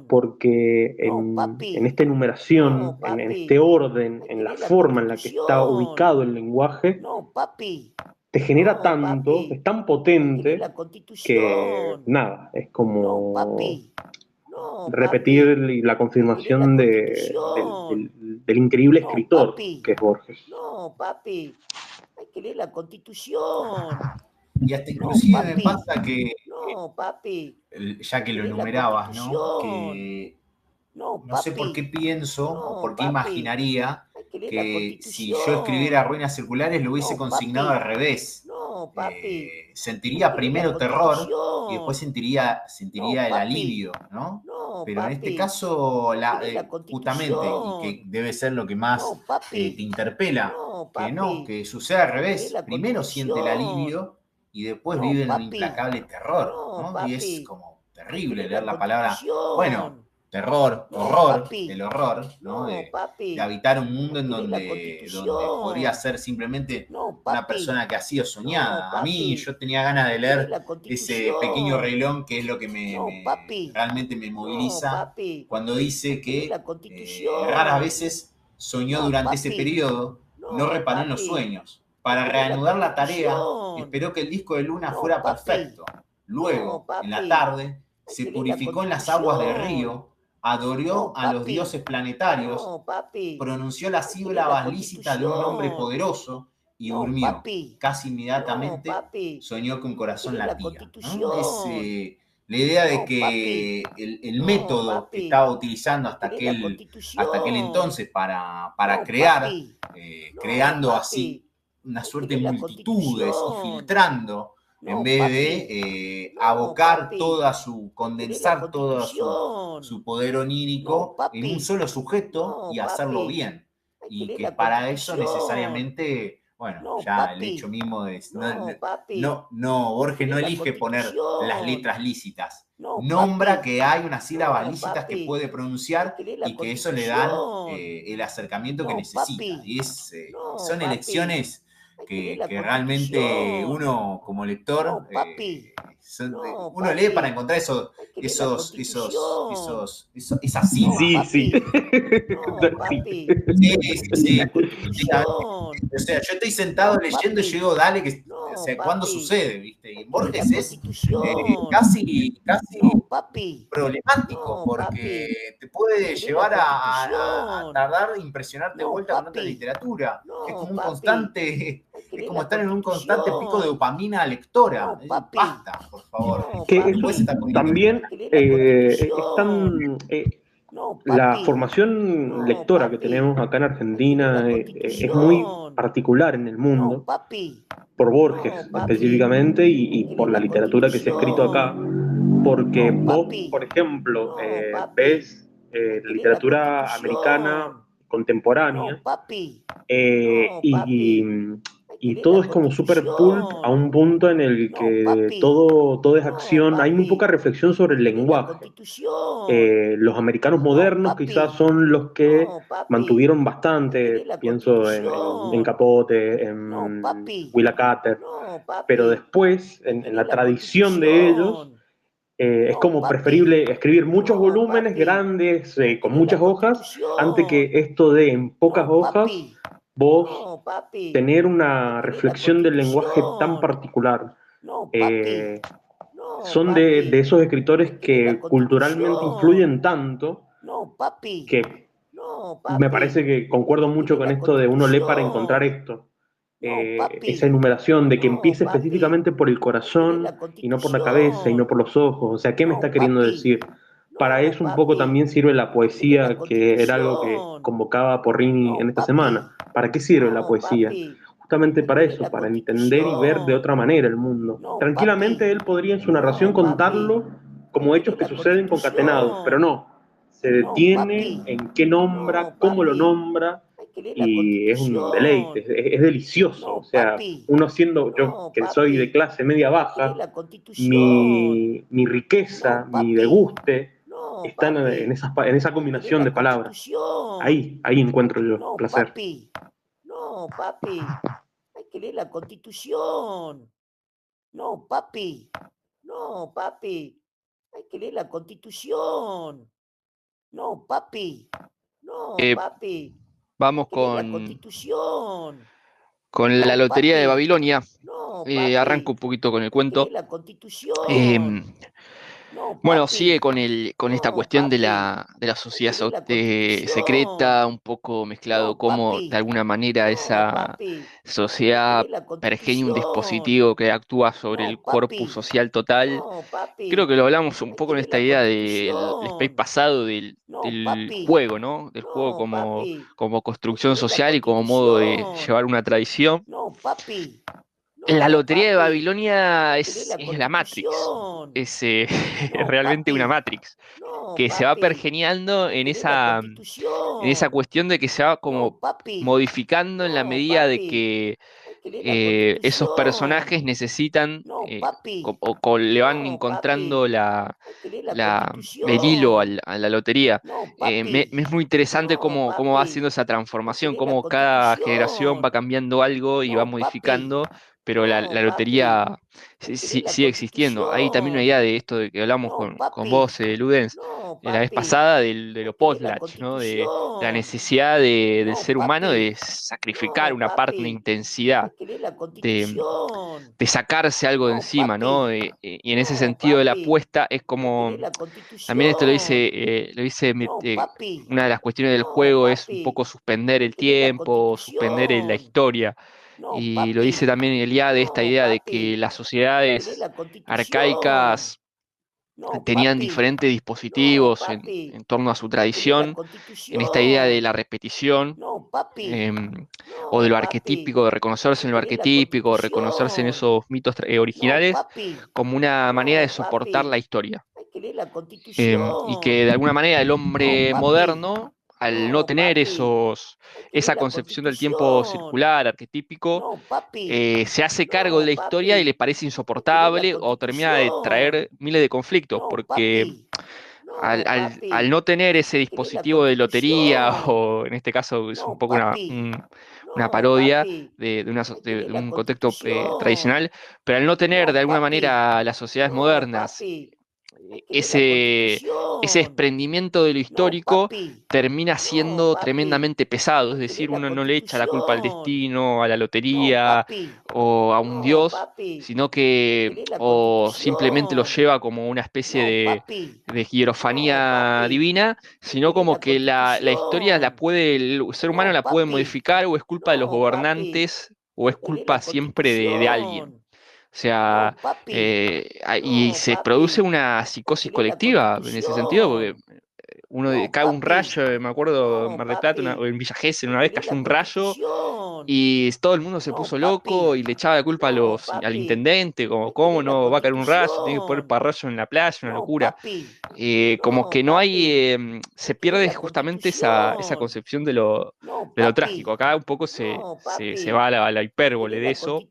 Porque en esta enumeración, en este orden, en la forma en la que está ubicado el lenguaje, te genera tanto, es tan potente que nada, es como repetir la confirmación del increíble escritor que es Borges. No, papi, hay que leer la Constitución. Y hasta inclusive me pasa que, ya que lo enumerabas, ¿no? Que no sé por qué pienso o por qué imaginaría que si yo escribiera Ruinas Circulares lo hubiese consignado al revés. Sentiría primero terror y después sentiría el alivio, ¿no? Pero en este caso, justamente, y que debe ser lo que más te interpela, que suceda al revés. Primero siente el alivio y después vive en un implacable terror, ¿no? Y es como terrible leer la palabra, bueno, terror, horror, el horror, ¿no? De habitar un mundo en donde podría ser simplemente una persona que ha sido soñada. A mí, yo tenía ganas de leer ese pequeño reglón que es lo que realmente me moviliza cuando dice que raras veces soñó durante ese periodo, no reparó en los sueños. Para reanudar la tarea, esperó que el disco de Luna fuera perfecto. Luego, en la tarde, se purificó en las aguas del río, adoró a los dioses planetarios, pronunció las sílabas lícitas de un hombre poderoso y durmió. Casi inmediatamente soñó que un corazón latía, ¿no? Es la idea de que el método que estaba utilizando hasta aquel entonces para crear, creando así una suerte de multitudes y filtrando, en vez de abocar condensar todo su poder onírico en un solo sujeto y hacerlo bien. Y que para eso necesariamente, bueno, ya el hecho mismo de... Borges no elige poner las letras lícitas. Nombra que hay unas sílabas lícitas que puede pronunciar y que eso le dan el acercamiento que necesita. Y son elecciones que realmente uno como lector uno lee para encontrar esas cimas. Sí. Sí. O sea, yo estoy sentado leyendo y llego, dale, ¿cuándo sucede? ¿Viste? Y Borges es casi problemático, porque te puede llevar a tardar de impresionarte de vuelta con otra literatura. Es como un constante, es como estar en un constante pico de dopamina lectora. Basta, por favor. También la formación lectora que tenemos acá en Argentina es muy particular en el mundo, por Borges específicamente y por la literatura que se ha escrito acá, porque vos, por ejemplo, ves la literatura americana contemporánea y todo es como súper pulp a un punto en el que todo es acción, hay muy poca reflexión sobre el lenguaje. Los americanos modernos quizás son los que mantuvieron bastante, pienso en Capote, en Willa Cather, pero después, en la tradición de ellos, es como preferible escribir muchos volúmenes grandes, con muchas hojas, antes que esto de en pocas hojas vos tener una reflexión del lenguaje tan particular. Son de esos escritores que culturalmente influyen tanto que me parece que concuerdo mucho con esto de uno lee para encontrar esto. Esa enumeración de que empiece específicamente por el corazón y no por la cabeza y no por los ojos. O sea, ¿qué me está queriendo decir? Para eso un poco también sirve la poesía, que era algo que convocaba Porrini en esta semana. ¿Para qué sirve la poesía? Justamente para eso, para entender y ver de otra manera el mundo. Tranquilamente él podría en su narración contarlo como hechos que suceden concatenados, pero no. Se detiene en qué nombra, cómo lo nombra, y es un deleite, es delicioso. O sea, uno siendo, yo que soy de clase media baja, mi riqueza, mi deguste, está en esa combinación de palabras. Ahí encuentro yo placer. No, papi. Hay que leer la Constitución. No, papi. No, papi. Hay que leer la Constitución. No, papi. No, papi. Vamos con la Lotería de Babilonia. Arranco un poquito con el cuento. Bueno, sigue con esta cuestión de la sociedad secreta, un poco mezclado como de alguna manera esa sociedad pergeña un dispositivo que actúa sobre el corpus social total. Creo que lo hablamos un poco en esta idea del space pasado del juego, ¿no? Del juego como construcción social y como modo de llevar una tradición. La Lotería de Babilonia es la Matrix, es realmente una Matrix, que se va pergeñando en esa cuestión de que se va como modificando en la medida de que esos personajes necesitan o le van encontrando el hilo a la lotería. Me es muy interesante cómo va haciendo esa transformación, cómo cada generación va cambiando algo y va modificando, pero la lotería sigue existiendo. Hay también una idea de esto de que hablamos con vos, Ludens, la vez pasada, de lo potlatch, ¿no? De la necesidad del ser humano de sacrificar una parte, una intensidad, de sacarse algo de encima, ¿no? Y en ese sentido de la apuesta es como, también esto lo dice una de las cuestiones del juego es un poco suspender el tiempo, suspender la historia. Y lo dice también Eliade, esta idea de que las sociedades arcaicas tenían diferentes dispositivos en torno a su tradición, en esta idea de la repetición, o de lo arquetípico, de reconocerse en lo arquetípico, de reconocerse en esos mitos originales, como una manera de soportar la historia. Y que de alguna manera el hombre moderno, al no tener esa concepción del tiempo circular, arquetípico, se hace cargo de la historia y le parece insoportable o termina de traer miles de conflictos, porque al no tener ese dispositivo de lotería, o en este caso es un poco una parodia de un contexto tradicional, pero al no tener de alguna manera las sociedades modernas ese desprendimiento de lo histórico, termina siendo tremendamente pesado. Es decir, uno no le echa la culpa al destino, a la lotería o a un dios, sino que o simplemente lo lleva como una especie de hierofanía divina, sino como que la historia el ser humano la puede modificar, o es culpa de los gobernantes, o es culpa siempre de alguien. O sea, y se produce una psicosis colectiva en ese sentido, porque cae un rayo, me acuerdo en Mar del Plata o en Villa Gesell una vez cayó un rayo y todo el mundo se puso loco y le echaba la culpa al intendente, como, ¿cómo no va a caer un rayo? Tiene que poner parrayos en la playa, una locura. Como que no hay, se pierde justamente esa concepción de lo trágico. Acá un poco se va a la hipérbole de eso.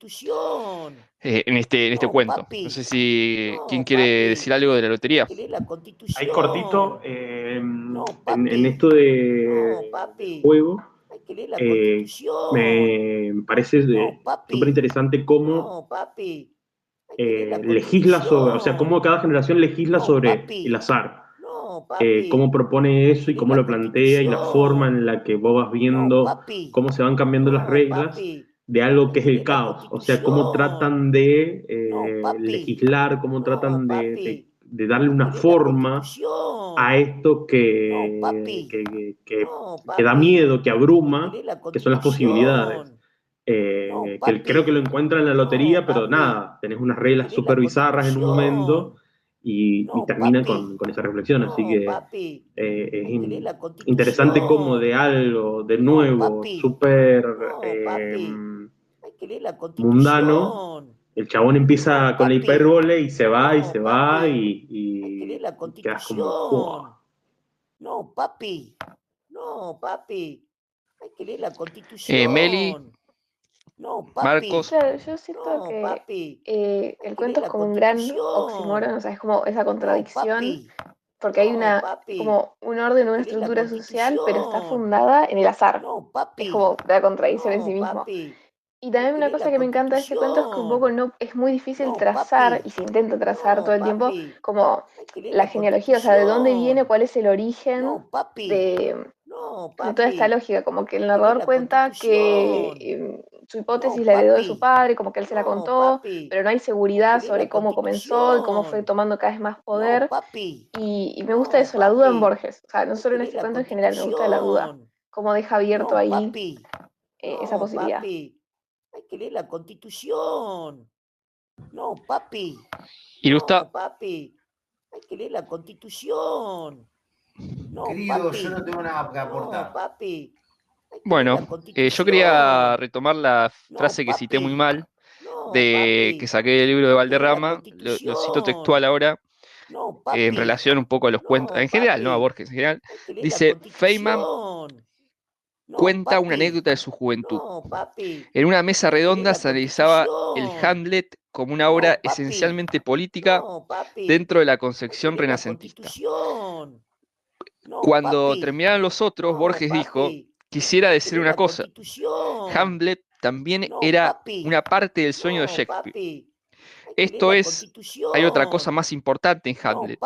En este cuento. No sé si quién quiere decir algo de la lotería. Hay cortito, en esto del juego, me parece súper interesante cómo legisla sobre, o sea, cómo cada generación legisla sobre el azar. Cómo propone eso y cómo lo plantea, y la forma en la que vos vas viendo cómo se van cambiando las reglas de algo que es el caos. O sea, cómo tratan de legislar, cómo tratan de darle una forma a esto que da miedo, que abruma, que son las posibilidades. Que creo que lo encuentran en la lotería, pero nada, tenés unas reglas súper bizarras en un momento y termina con esa reflexión. Así que es interesante como de algo, de nuevo, súper mundano, el chabón empieza con la hipérbole y se va y quedas como, wow. No, papi. Hay que leer la Constitución. Meli. No, papi. Marcos. Claro, yo siento que el cuento es como un gran oxímoron, o sea, es como esa contradicción, porque hay como un orden, una estructura social, pero está fundada en el azar. Es como la contradicción en sí mismo. Y también una cosa que me encanta de este cuento es que un poco es muy difícil trazar, y se intenta trazar todo el tiempo, como la genealogía, o sea, de dónde viene, cuál es el origen de toda esta lógica, como que el narrador cuenta que su hipótesis la heredó de su padre, como que él se la contó, pero no hay seguridad sobre cómo comenzó y cómo fue tomando cada vez más poder. Y me gusta eso, la duda en Borges, o sea, no solo en este cuento en general, me gusta la duda, cómo deja abierto ahí esa posibilidad. Hay que leer la Constitución. No, papi. Ilusta. No, papi. Hay que leer la Constitución. No, querido, papi. Yo no tengo nada que aportar. No, papi. Bueno, yo quería retomar la frase que cité muy mal, que saqué del libro de Valderrama, lo cito textual ahora, en relación un poco a los cuentos, en general, no a Borges, en general. Dice, Feynman cuenta una anécdota de su juventud. En una mesa redonda se analizaba el Hamlet como una obra esencialmente política dentro de la concepción renacentista. Cuando terminaron los otros, Borges dijo, quisiera decir una cosa, Hamlet también era una parte del sueño de Shakespeare. Esto es, hay otra cosa más importante en Hamlet,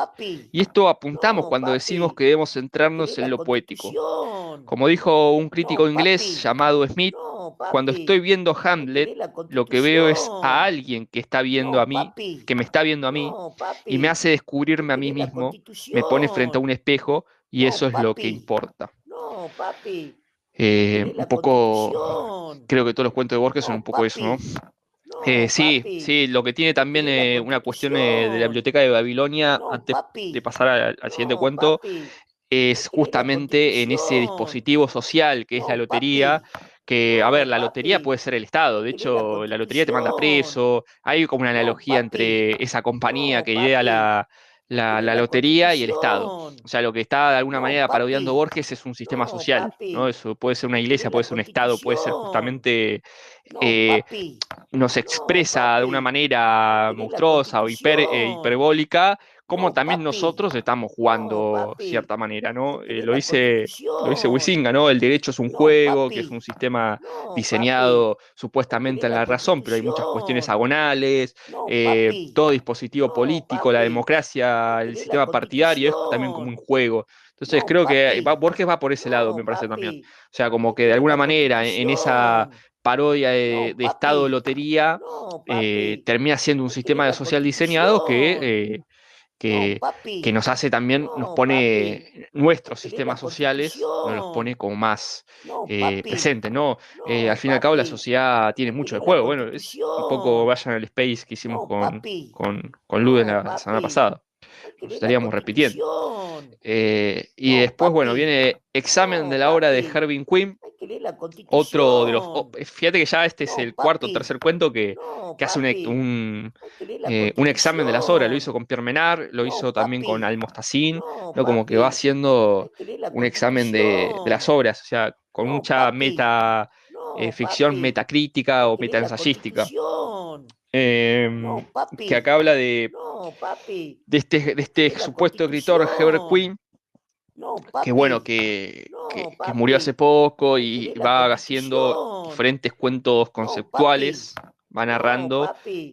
y esto apuntamos cuando decimos que debemos centrarnos en lo poético. Como dijo un crítico inglés llamado Smith, cuando estoy viendo Hamlet, lo que veo es a alguien que está viendo a mí, que me está viendo a mí, y me hace descubrirme a mí mismo, me pone frente a un espejo, y eso es lo que importa. Un poco, creo que todos los cuentos de Borges son un poco eso, ¿no? Sí, papi. sí, lo que tiene también ¿Querés la una cuestión de la Constitución? Biblioteca de Babilonia, No, antes papi. de pasar al siguiente No, cuento, papi. es ¿Querés la justamente en ese Constitución? dispositivo social que es la No, lotería, papi. que, a ver, No, la lotería papi. puede ser el Estado, de ¿Querés la hecho, la lotería te manda Constitución? preso, hay como una No, analogía papi. entre esa compañía No, que idea papi. ¿Querés la la lotería y el Estado. Constitución? O sea, lo que está de alguna No, manera parodiando papi. Borges es un sistema No, social, ¿no? papi. Eso puede ser una iglesia, ¿Querés puede la ser un Estado, puede ser Constitución? justamente No, eh, papi. nos No, expresa de una papi. manera ¿Querés la monstruosa o Constitución? hiperbólica, como No, también papi. nosotros estamos No, jugando papi. cierta manera, ¿no? ¿Querés la Lo dice Constitución? Huizinga, ¿no? El derecho es un No, juego, que es un papi. sistema No, papi. diseñado supuestamente ¿Querés en la la razón, pero hay muchas cuestiones Constitución? agonales, No, papi. todo dispositivo No, político, la papi. democracia, el ¿Querés la sistema partidario es también como un Constitución? juego. Entonces No, creo que papi. Borges va por ese lado, me No, parece también. papi. O sea, como que de ¿Querés alguna la manera en esa Constitución? parodia No, de Estado papi. lotería, No, papi. termina siendo un ¿Querés sistema la social diseñado Constitución? No, que papi. nos hace también, nos No, papi. pone nuestros ¿Querés la sistemas sociales, nos los pone Constitución? como más No, papi. presentes, ¿no? Al No, fin y al cabo la papi. sociedad tiene mucho de ¿Querés la juego. Bueno, es un poco Constitución? vayan al space que hicimos No, papi. con Luden No, la semana papi. pasada. Nos ¿Querés la estaríamos repitiendo. Constitución? Y No, después, bueno, papi. viene examen de No, la obra de papi. Hervin Quinn, ¿Querés la otro de los... Constitución? fíjate que ya este es No, el cuarto o papi. tercer cuento No, que hace papi. ¿Querés la un examen de las obras. Lo Constitución? hizo con Pierre Menard, lo No, hizo también con papi. Almostacín, No, ¿no? Como que va papi. haciendo ¿Querés la un examen de las Constitución? obras, o sea, con No, mucha papi. meta No, ficción papi. metacrítica o ¿Querés la metaensayística. Constitución? No, Que papi. acá habla No, papi. de este ¿Querés la supuesto escritor Herbert Constitución? Quinn, No, que bueno, papi. No, que murió hace papi. poco y ¿Querés la va haciendo Constitución? diferentes cuentos No, papi. conceptuales, va No, narrando papi.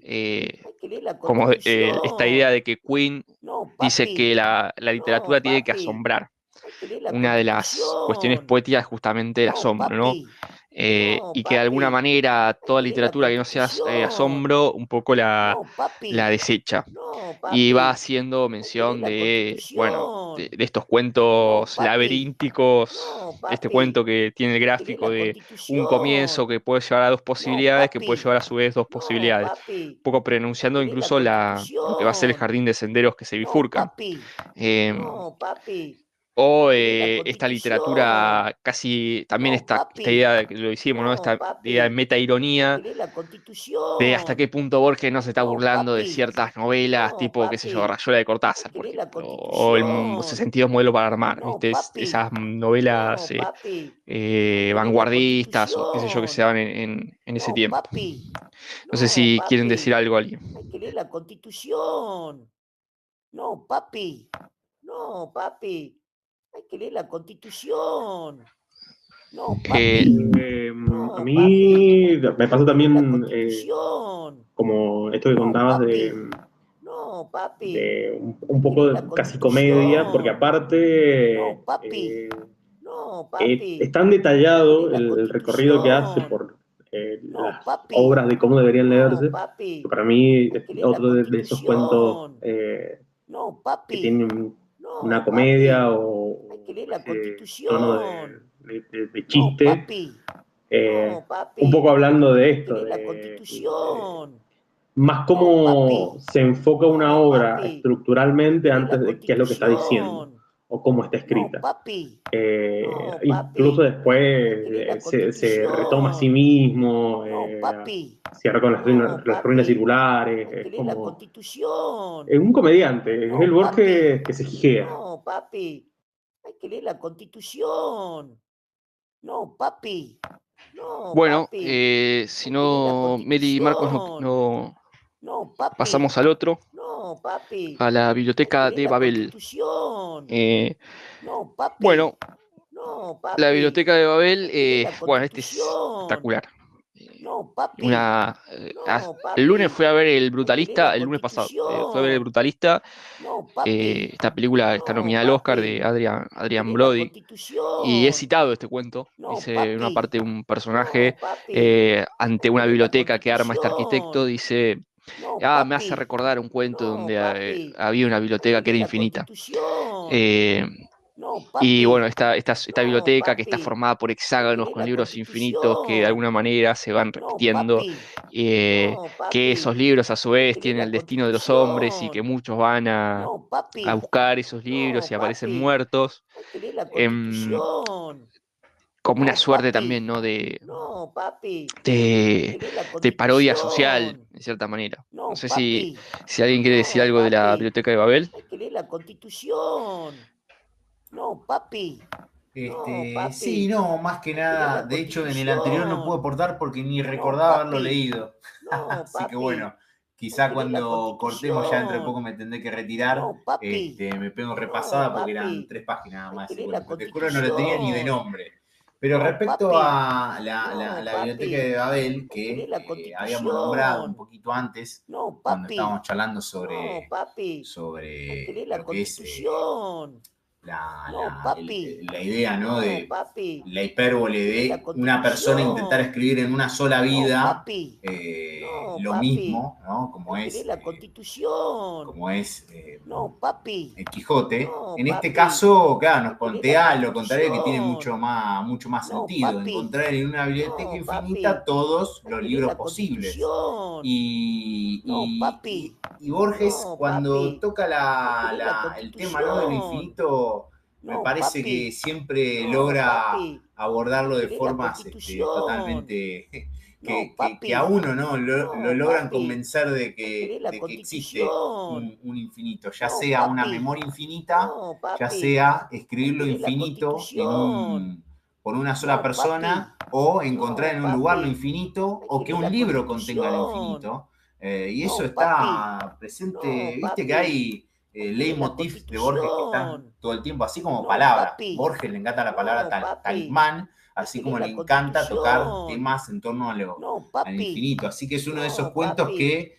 ¿Querés la como esta idea Constitución? de que Quinn No, dice que papi. la No, literatura tiene que papi. asombrar. ¿Querés la Una de las cuestiones Constitución? poéticas es justamente el No, asombro, ¿no? papi. No, Y que de alguna papi. manera toda ¿Querés la literatura que no sea Constitución? asombro, un poco No, la papi. desecha. No, Y va papi. haciendo ¿Querés mención la de, bueno, Constitución? de estos No, cuentos papi. laberínticos, No, este papi. cuento que tiene el ¿Querés gráfico la de un comienzo Constitución? que puede llevar a dos No, posibilidades, que puede papi. llevar a su vez dos No, posibilidades, un papi. poco pronunciando ¿Querés la incluso lo que va a ser el Constitución? jardín de senderos que se No, bifurcan. papi. Em, No, papi. o ¿Querés la esta Constitución? literatura casi, también No, esta papi. idea de que lo hicimos, ¿no? No, Esta idea de papi. meta-ironía, ¿Querés la de hasta qué Constitución? punto Borges no se está No, burlando de papi. ciertas novelas, No, tipo, qué sé yo, papi. Rayuela de Cortázar, por ¿Querés la ejemplo, o el Constitución? 62 Modelo para Armar, No, ¿viste? papi. Esas novelas No, papi. ¿Querés la vanguardistas o qué sé yo que se Constitución? daban en ese No, tiempo. papi. No sé No, si quieren decir papi. algo a alguien. ¿Querés la Constitución? No, papi. No, papi. ¿Querés la Constitución? No, papi. A No, papi. mí me pasa ¿Querés la también Constitución? como esto que No, contabas papi. No, papi. de un poco ¿Querés la de casi comedia, porque Constitución? aparte No, papi. No, papi. es tan detallado ¿Querés la el recorrido que hace Constitución? por No, las papi. obras de cómo deberían No, leerse, que papi. para mí es ¿Querés la otro de esos cuentos Constitución? No, que papi. tienen una No, comedia papi. o ¿Querés la ese tono Constitución? de No, chiste, papi. eh, No, un papi. poco hablando de esto, ¿Querés la Constitución? más No, cómo papi. se enfoca una No, obra papi. estructuralmente ¿Querés antes la de qué es lo que está diciendo Constitución? o cómo está No, escrita. papi. No, Incluso papi. después ¿Querés la se retoma a sí Constitución? mismo, No, papi. cierra con No, las ruinas papi. circulares, es ¿Querés la como Constitución? un comediante, es el No, papi. Borges que se gigea. No, papi. ¿Querés la Constitución? No, papi. No, Bueno, papi. si ¿Querés la no, Meli y Marcos, Constitución? No, papi. pasamos al otro, No, papi. a la biblioteca ¿Querés de la Babel. Constitución? Eh, No, papi. bueno, No, la papi. biblioteca de Babel, ¿Querés la bueno, este es Constitución? espectacular. No, papi. No, El lunes papi. fui a ver El ¿Querés Brutalista, la el lunes pasado, fui a ver El Constitución? Brutalista, No, papi. esta película que está No, nominada al Oscar de papi. Adrian ¿Querés la Brody, y he Constitución? citado este cuento. No, Dice en una papi. parte un personaje No, papi. ante una ¿Querés la biblioteca que arma este arquitecto, Constitución? dice, No, me hace papi. recordar un cuento No, donde papi. había una biblioteca que ¿Querés era la infinita. Constitución? Eh, No, Y bueno, esta biblioteca que está formada por hexágonos con libros infinitos que de alguna manera se van repitiendo, que esos libros a su vez tienen el destino de los hombres y que muchos van a buscar esos libros y aparecen muertos. Como una suerte también, ¿no? de parodia social, de cierta manera. No sé si alguien quiere decir algo de la Biblioteca de Babel. Hay que leer la Constitución. No, papi. Sí, no, más que nada. De hecho, en el anterior no pude aportar porque ni recordaba haberlo leído. Así que bueno, quizá cuando cortemos ya dentro de poco me tendré que retirar. Me pego repasada porque eran 3 páginas nada más. Y bueno, te juro no lo tenía ni de nombre. Pero respecto a la Biblioteca de Babel, que habíamos nombrado un poquito antes, cuando estábamos charlando sobre lo que es la idea, ¿no? De la hipérbole de una persona intentar escribir en una sola vida lo mismo, ¿no? Como es el Quijote. En este caso, claro, nos plantea lo contrario, que tiene mucho más sentido. Encontrar en una biblioteca infinita todos los libros posibles. Y Borges, cuando toca el tema, ¿no? del infinito, me parece que siempre logra abordarlo de formas totalmente que a uno, ¿no? lo logran convencer de que existe un infinito, ya sea una memoria infinita, ya sea escribir lo infinito por una sola persona, o encontrar en un lugar lo infinito, o que un libro contenga lo infinito. Y eso está presente, viste que hay leitmotiv de Borges que están todo el tiempo, así como palabras. Borges le encanta la palabra talismán, así como le encanta tocar temas en torno al infinito. Así que es uno de esos cuentos que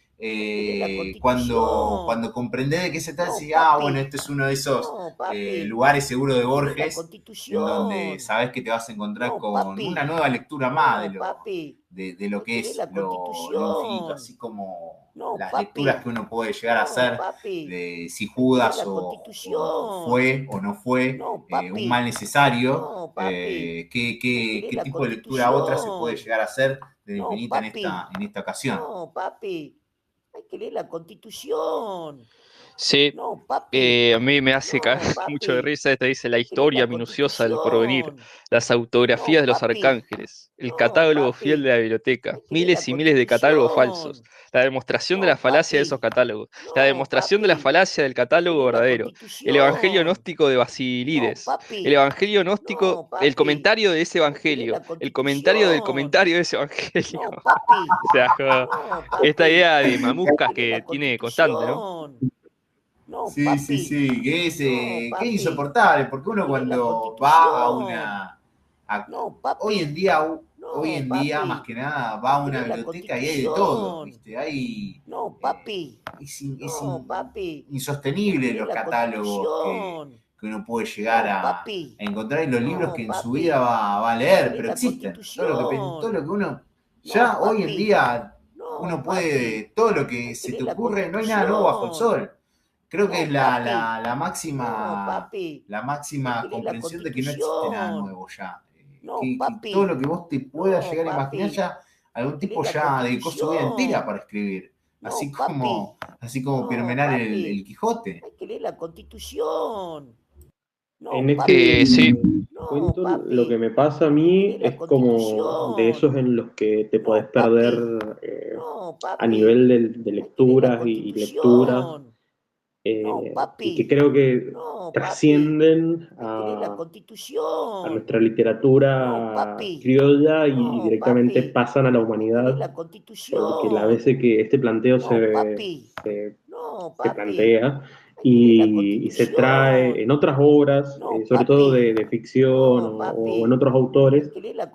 cuando comprendés de qué se trata, decís, bueno, este es uno de esos lugares seguros de Borges, en donde sabés que te vas a encontrar con una nueva lectura más de lo que es lo infinito, así como las lecturas que uno puede llegar a hacer de si Judas o fue o no fue un mal necesario, qué tipo de lectura otra se puede llegar a hacer de lo infinita en esta ocasión. No, papi, hay que leer la Constitución. Sí, a mí me hace caer mucho de risa. Esta dice la historia minuciosa del porvenir, las autografías de los arcángeles, el catálogo fiel de la biblioteca, miles y miles de catálogos falsos, la demostración de la falacia de esos catálogos, la demostración de la falacia del catálogo verdadero, el evangelio gnóstico de Basilides, el evangelio gnóstico, el comentario de ese evangelio, el comentario del comentario de ese evangelio. O sea, esta idea de mamuscas que tiene constante, ¿no? Sí, que es insoportable, porque uno cuando va a una... hoy en día, más que nada, va a una biblioteca y hay de todo, ¿viste? Es insostenible los catálogos que uno puede llegar a encontrar en los libros que en su vida va a leer, pero existen. Todo lo que uno... Ya hoy en día uno puede... Todo lo que se te ocurre, no hay nada nuevo bajo el sol. Creo que es la máxima comprensión de que no existe nada nuevo ya. Que todo lo que vos te puedas llegar a imaginar, ya algún tipo ya dedicó su vida entera para escribir. Así como Pirmenal el Quijote. Hay que leer la Constitución. En este cuento, lo que me pasa a mí es como de esos en los que te podés perder a nivel de lecturas y lecturas. Y que creo que trascienden a nuestra literatura criolla y directamente pasan a la humanidad, porque la vez que este planteo se plantea y se trae en otras obras, sobre todo de ficción o en otros autores,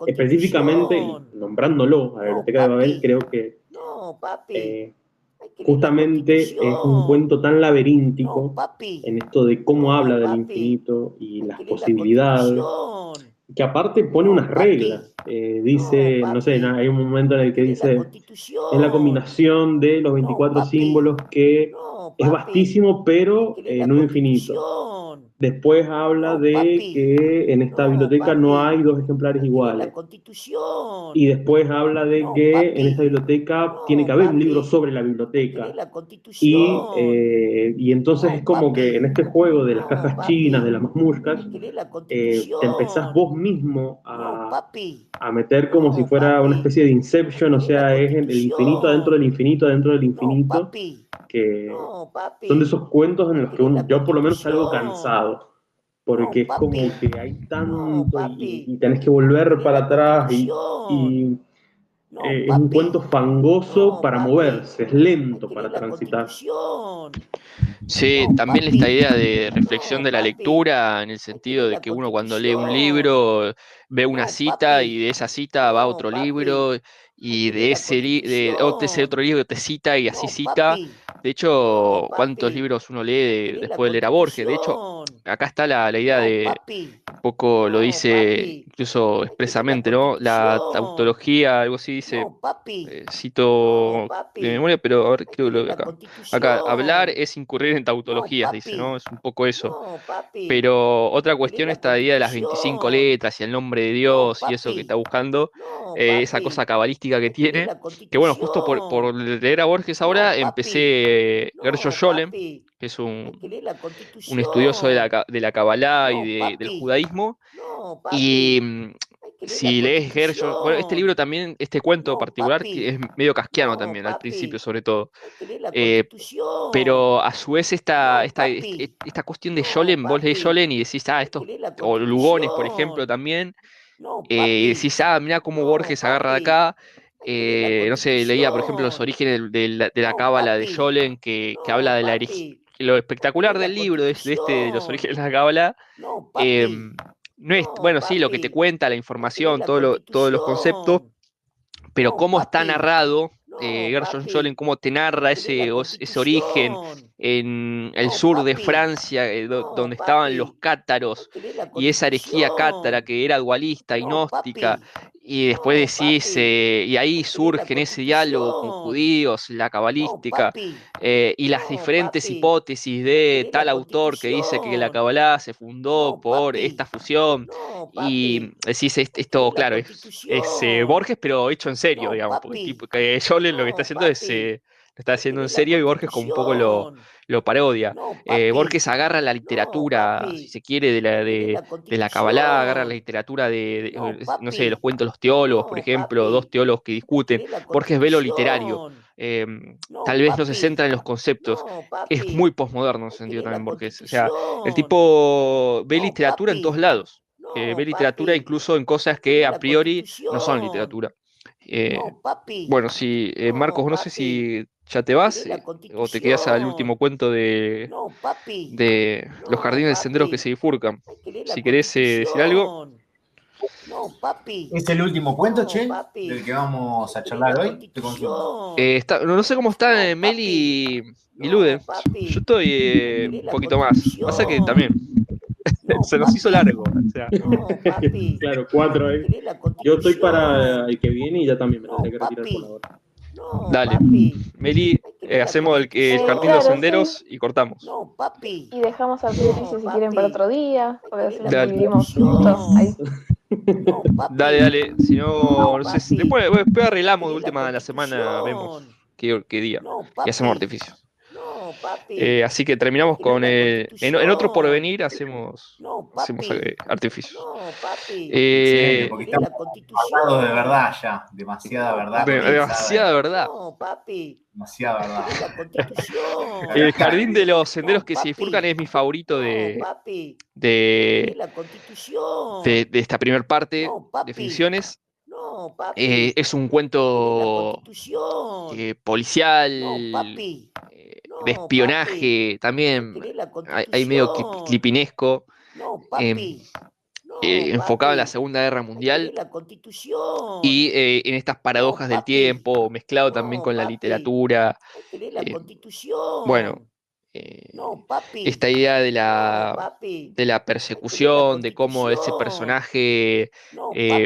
específicamente, y nombrándolo a la Biblioteca de Babel, creo que justamente es un cuento tan laberíntico en esto de cómo habla del infinito y las posibilidades, que aparte pone unas reglas. Dice, no sé, hay un momento en el que dice, es la combinación de los 24 símbolos que es vastísimo, pero no infinito. Después habla de que en esta biblioteca no hay dos ejemplares iguales. Y después habla de que en esta biblioteca tiene que haber un libro sobre la biblioteca. Y entonces es como que en este juego de las cajas chinas, de las masmushkas, te empezás vos mismo a meter como si fuera una especie de Inception, o sea, es el infinito adentro del infinito adentro del infinito, que son de esos cuentos en los que yo por lo menos salgo cansado, porque es como que hay tanto y tenés que volver para atrás y es un cuento fangoso para moverse, es lento para transitar. Sí, también esta idea de reflexión de la lectura, en el sentido de que uno cuando lee un libro ve una cita y de esa cita va a otro libro y de ese otro libro te cita y así cita. De hecho, ¿cuántos libros uno lee después de leer a Borges? De hecho, acá está la idea de, un poco lo dice incluso expresamente, ¿no? La tautología, algo así dice, cito de memoria, pero a ver, creo que lo veo acá. Acá, hablar es incurrir en tautologías, dice, ¿no? Es un poco eso. Pero otra cuestión, esta idea de las 25 letras y el nombre de Dios y eso que está buscando, esa cosa cabalística que tiene, que bueno, justo por leer a Borges ahora empecé Gershon Scholem, que es un estudioso de la Kabbalah y del judaísmo, y si lees Gershon, bueno, este libro también, este cuento particular, que es medio casquiano también, al principio sobre todo, pero a su vez esta cuestión de Scholem, vos lees Scholem y decís, o Lugones, por ejemplo, también, y decís, mirá cómo Borges agarra de acá. No sé, leía, por ejemplo, los orígenes de la cábala de Scholem, que habla de la herejía. Lo espectacular del libro, de los orígenes de la cábala, no es, bueno, sí, lo que te cuenta, la información, todos los conceptos, pero cómo está narrado, Gershon Scholem, cómo te narra ese origen en el sur de Francia, donde estaban los cátaros, y esa herejía cátara que era dualista y gnóstica, y después decís, y ahí surge en ese diálogo con judíos, la cabalística, y las diferentes hipótesis de tal autor que dice que la Kabbalah se fundó por esta fusión, y decís, esto, claro, es Borges, pero hecho en serio, digamos, porque que Scholem lo que está haciendo lo está haciendo en serio y Borges como un poco lo parodia. Borges agarra la literatura, si se quiere, de la Kabbalah, agarra la literatura no sé, los cuentos de los teólogos, por ejemplo, dos teólogos que discuten. Borges ve lo literario. Tal vez no se centra en los conceptos. Es muy posmoderno en ese sentido también Borges. O sea, el tipo ve literatura en todos lados. Ve literatura incluso en cosas que a priori no son literatura. Bueno, sí, Marcos, no sé si ya te vas o te quedas al último cuento de los jardines del sendero que se bifurcan. Si querés decir algo. ¿Es el último cuento, che? ¿Del que vamos a charlar hoy? Te consulto. No sé cómo está Meli y Lude. Yo estoy un poquito más. Pasa que también se nos hizo largo. O sea. Claro, 4 ahí. Yo estoy para el que viene y ya también me tendré que retirar por ahora. Dale, Meli, hacemos el jardín de los senderos y cortamos. Y dejamos a Patricio si quieren para otro día, porque así nos dividimos justo ahí. Dale, si no sé, después arreglamos de última la semana, vemos qué día y hacemos artificios. Así que terminamos con en otro porvenir hacemos artificios. Porque estamos hablando de verdad ya, demasiada verdad. Demasiada verdad. Demasiada verdad. El jardín de los senderos que se bifurcan es mi favorito de esta primera parte de ficciones. Es un cuento policial, de espionaje, también hay medio clipinesco, enfocado en la Segunda Guerra Mundial y en estas paradojas del tiempo, mezclado también con la literatura. Bueno, esta idea de la persecución, de cómo ese personaje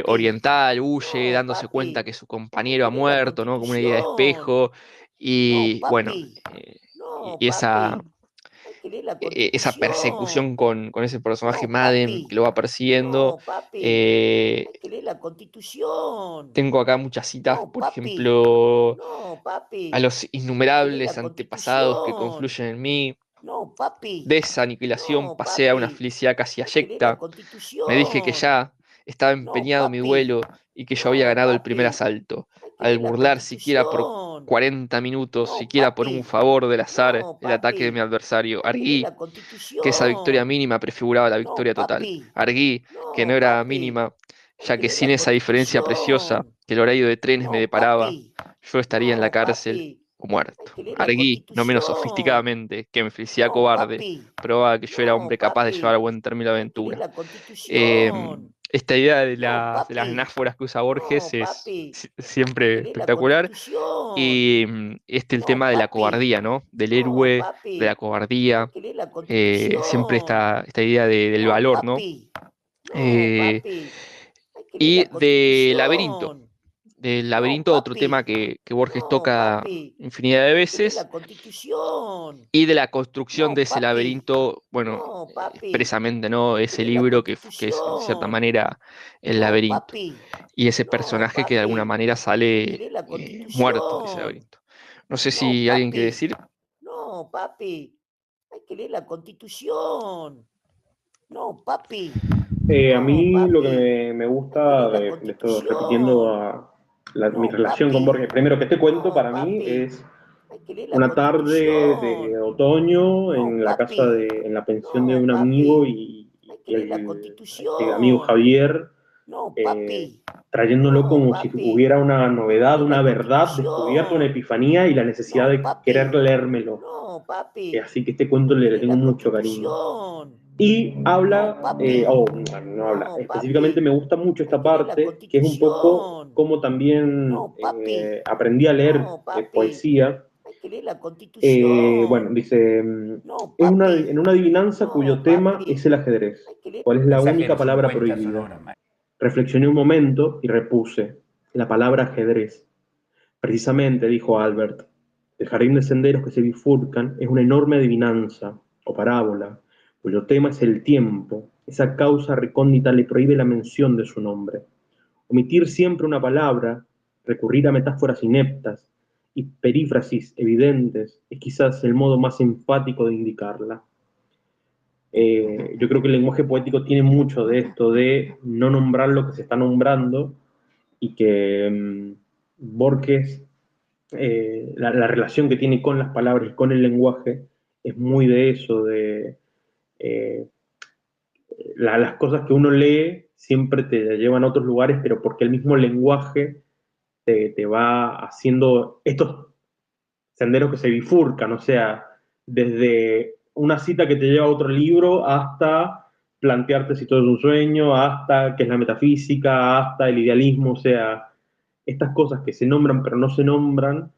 oriental huye dándose cuenta que su compañero ha muerto, ¿no? Como una idea de espejo. Y bueno, y esa persecución con ese personaje Madden que lo va persiguiendo. Hay que leer la Constitución. Tengo acá muchas citas, por ejemplo, a los innumerables antepasados que confluyen en mí. De esa aniquilación pasé a una felicidad casi ayecta. Me dije que ya estaba empeñado mi duelo y que yo había ganado el primer asalto. Al burlar siquiera por 40 minutos, siquiera por un favor del azar, el ataque de mi adversario, arguí que esa victoria mínima prefiguraba la victoria total. Arguí que no era mínima, ya que sin esa diferencia preciosa que el horario de trenes me deparaba, yo estaría en la cárcel o muerto. Arguí, no menos sofisticadamente, que mi felicidad cobarde probaba que yo era hombre capaz de llevar a buen término la aventura. Esta idea de las anáforas que usa Borges es siempre espectacular. Y el tema de la cobardía, ¿no? Del héroe, de la cobardía. Siempre esta idea del valor, ¿no? Y del laberinto. Del laberinto, otro tema que Borges toca infinidad de veces. Y de la construcción de ese laberinto, bueno, expresamente, ¿no? Ese libro que es en cierta manera el laberinto. Y ese personaje que de alguna manera sale muerto de ese laberinto. No sé si alguien quiere decir. No, papi. Hay que leer la Constitución. No, papi. A mí lo que me gusta de esto, repitiendo mi relación con Borges, primero que este cuento para mí es una tarde de otoño en la casa en la pensión de un amigo y este amigo Javier, trayéndolo como si hubiera una novedad, una verdad descubierta, una epifanía y la necesidad de querer leérmelo. Así que este cuento le tengo mucho cariño. Y habla, no habla, específicamente me gusta mucho esta parte, que es un poco como también aprendí a leer poesía. Bueno, dice, en una adivinanza cuyo tema es el ajedrez. ¿Cuál es la única palabra prohibida? Reflexioné un momento y repuse, la palabra ajedrez. Precisamente, dijo Albert, el jardín de senderos que se bifurcan es una enorme adivinanza o parábola, cuyo tema es el tiempo. Esa causa recóndita le prohíbe la mención de su nombre. Omitir siempre una palabra, recurrir a metáforas ineptas y perífrasis evidentes es quizás el modo más enfático de indicarla. Yo creo que el lenguaje poético tiene mucho de esto, de no nombrar lo que se está nombrando y que Borges, la relación que tiene con las palabras y con el lenguaje es muy de eso, de las cosas que uno lee siempre te llevan a otros lugares, pero porque el mismo lenguaje te va haciendo estos senderos que se bifurcan, o sea, desde una cita que te lleva a otro libro hasta plantearte si todo es un sueño, hasta qué es la metafísica, hasta el idealismo, o sea, estas cosas que se nombran pero no se nombran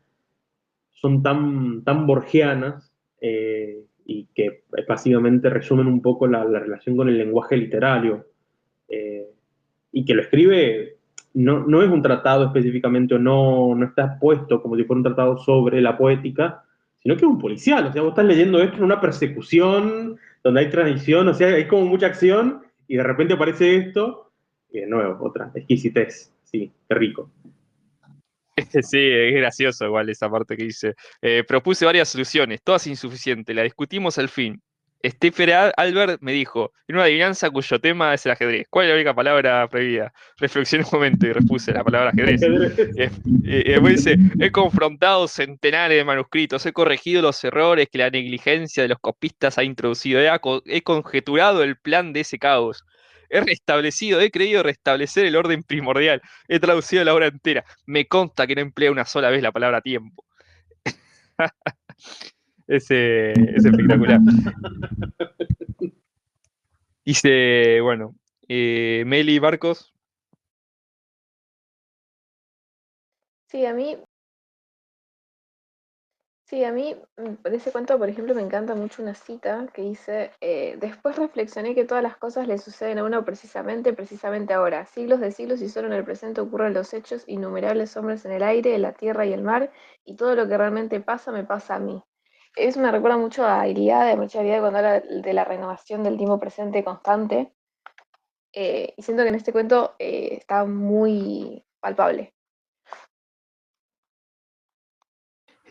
son tan borgianas y que básicamente resumen un poco la relación con el lenguaje literario y que lo escribe no es un tratado específicamente o no está puesto como si fuera un tratado sobre la poética, sino que es un policial. O sea, vos estás leyendo esto en una persecución donde hay tradición, o sea, hay como mucha acción y de repente aparece esto y de nuevo, otra exquisitez. Sí, qué rico. Sí, es gracioso igual esa parte que dice. Propuse varias soluciones, todas insuficientes, la discutimos al fin. Stephen Albert me dijo, en una adivinanza cuyo tema es el ajedrez. ¿Cuál es la única palabra prohibida? Reflexioné un momento y repuse la palabra ajedrez. Después dice, he confrontado centenares de manuscritos, he corregido los errores que la negligencia de los copistas ha introducido, he conjeturado el plan de ese caos. He creído restablecer el orden primordial. He traducido la obra entera. Me consta que no emplea una sola vez la palabra tiempo. Es espectacular. Dice, bueno, Meli Marcos. Sí, a mí por ese cuento, por ejemplo, me encanta mucho una cita que dice, después reflexioné que todas las cosas le suceden a uno precisamente ahora, siglos de siglos y solo en el presente ocurren los hechos, innumerables hombres en el aire, en la tierra y el mar, y todo lo que realmente pasa me pasa a mí. Eso me recuerda mucho a Ilíada, de Mircea Eliade, cuando habla de la renovación del tiempo presente constante. Y siento que en este cuento está muy palpable.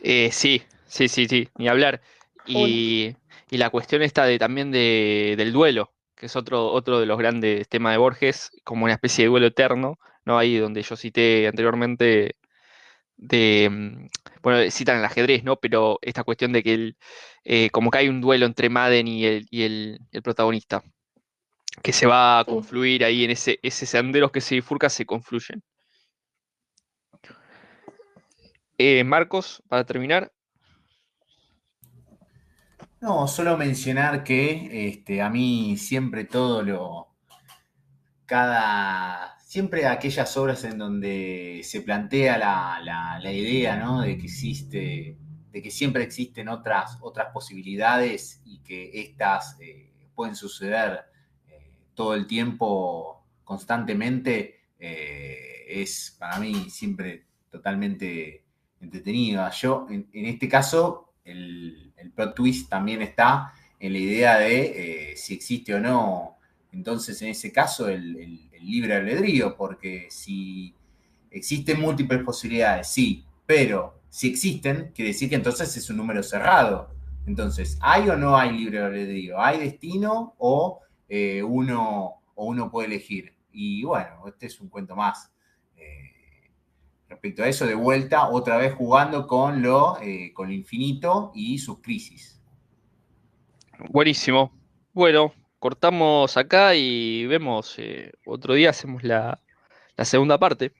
Sí, sí, sí, sí, ni hablar. Full. Y la cuestión está también del duelo, que es otro de los grandes temas de Borges, como una especie de duelo eterno, ¿no? Ahí donde yo cité anteriormente bueno, citan el ajedrez, ¿no? Pero esta cuestión de que como que hay un duelo entre Madden y el protagonista, que se va a Sí. confluir ahí en ese senderos que se bifurca, se confluyen. Marcos, para terminar. No, solo mencionar que a mí siempre siempre aquellas obras en donde se plantea la idea, ¿no? De que siempre existen otras posibilidades y que estas pueden suceder todo el tiempo, constantemente, es para mí siempre totalmente entretenida. En este caso, el plot twist también está en la idea de si existe o no, entonces en ese caso, el libre albedrío, porque si existen múltiples posibilidades, sí, pero si existen, quiere decir que entonces es un número cerrado. Entonces, ¿hay o no hay libre albedrío? ¿Hay destino uno puede elegir? Y bueno, este es un cuento más. Respecto a eso, de vuelta, otra vez jugando con lo infinito y sus crisis. Buenísimo. Bueno, cortamos acá y vemos, otro día hacemos la segunda parte.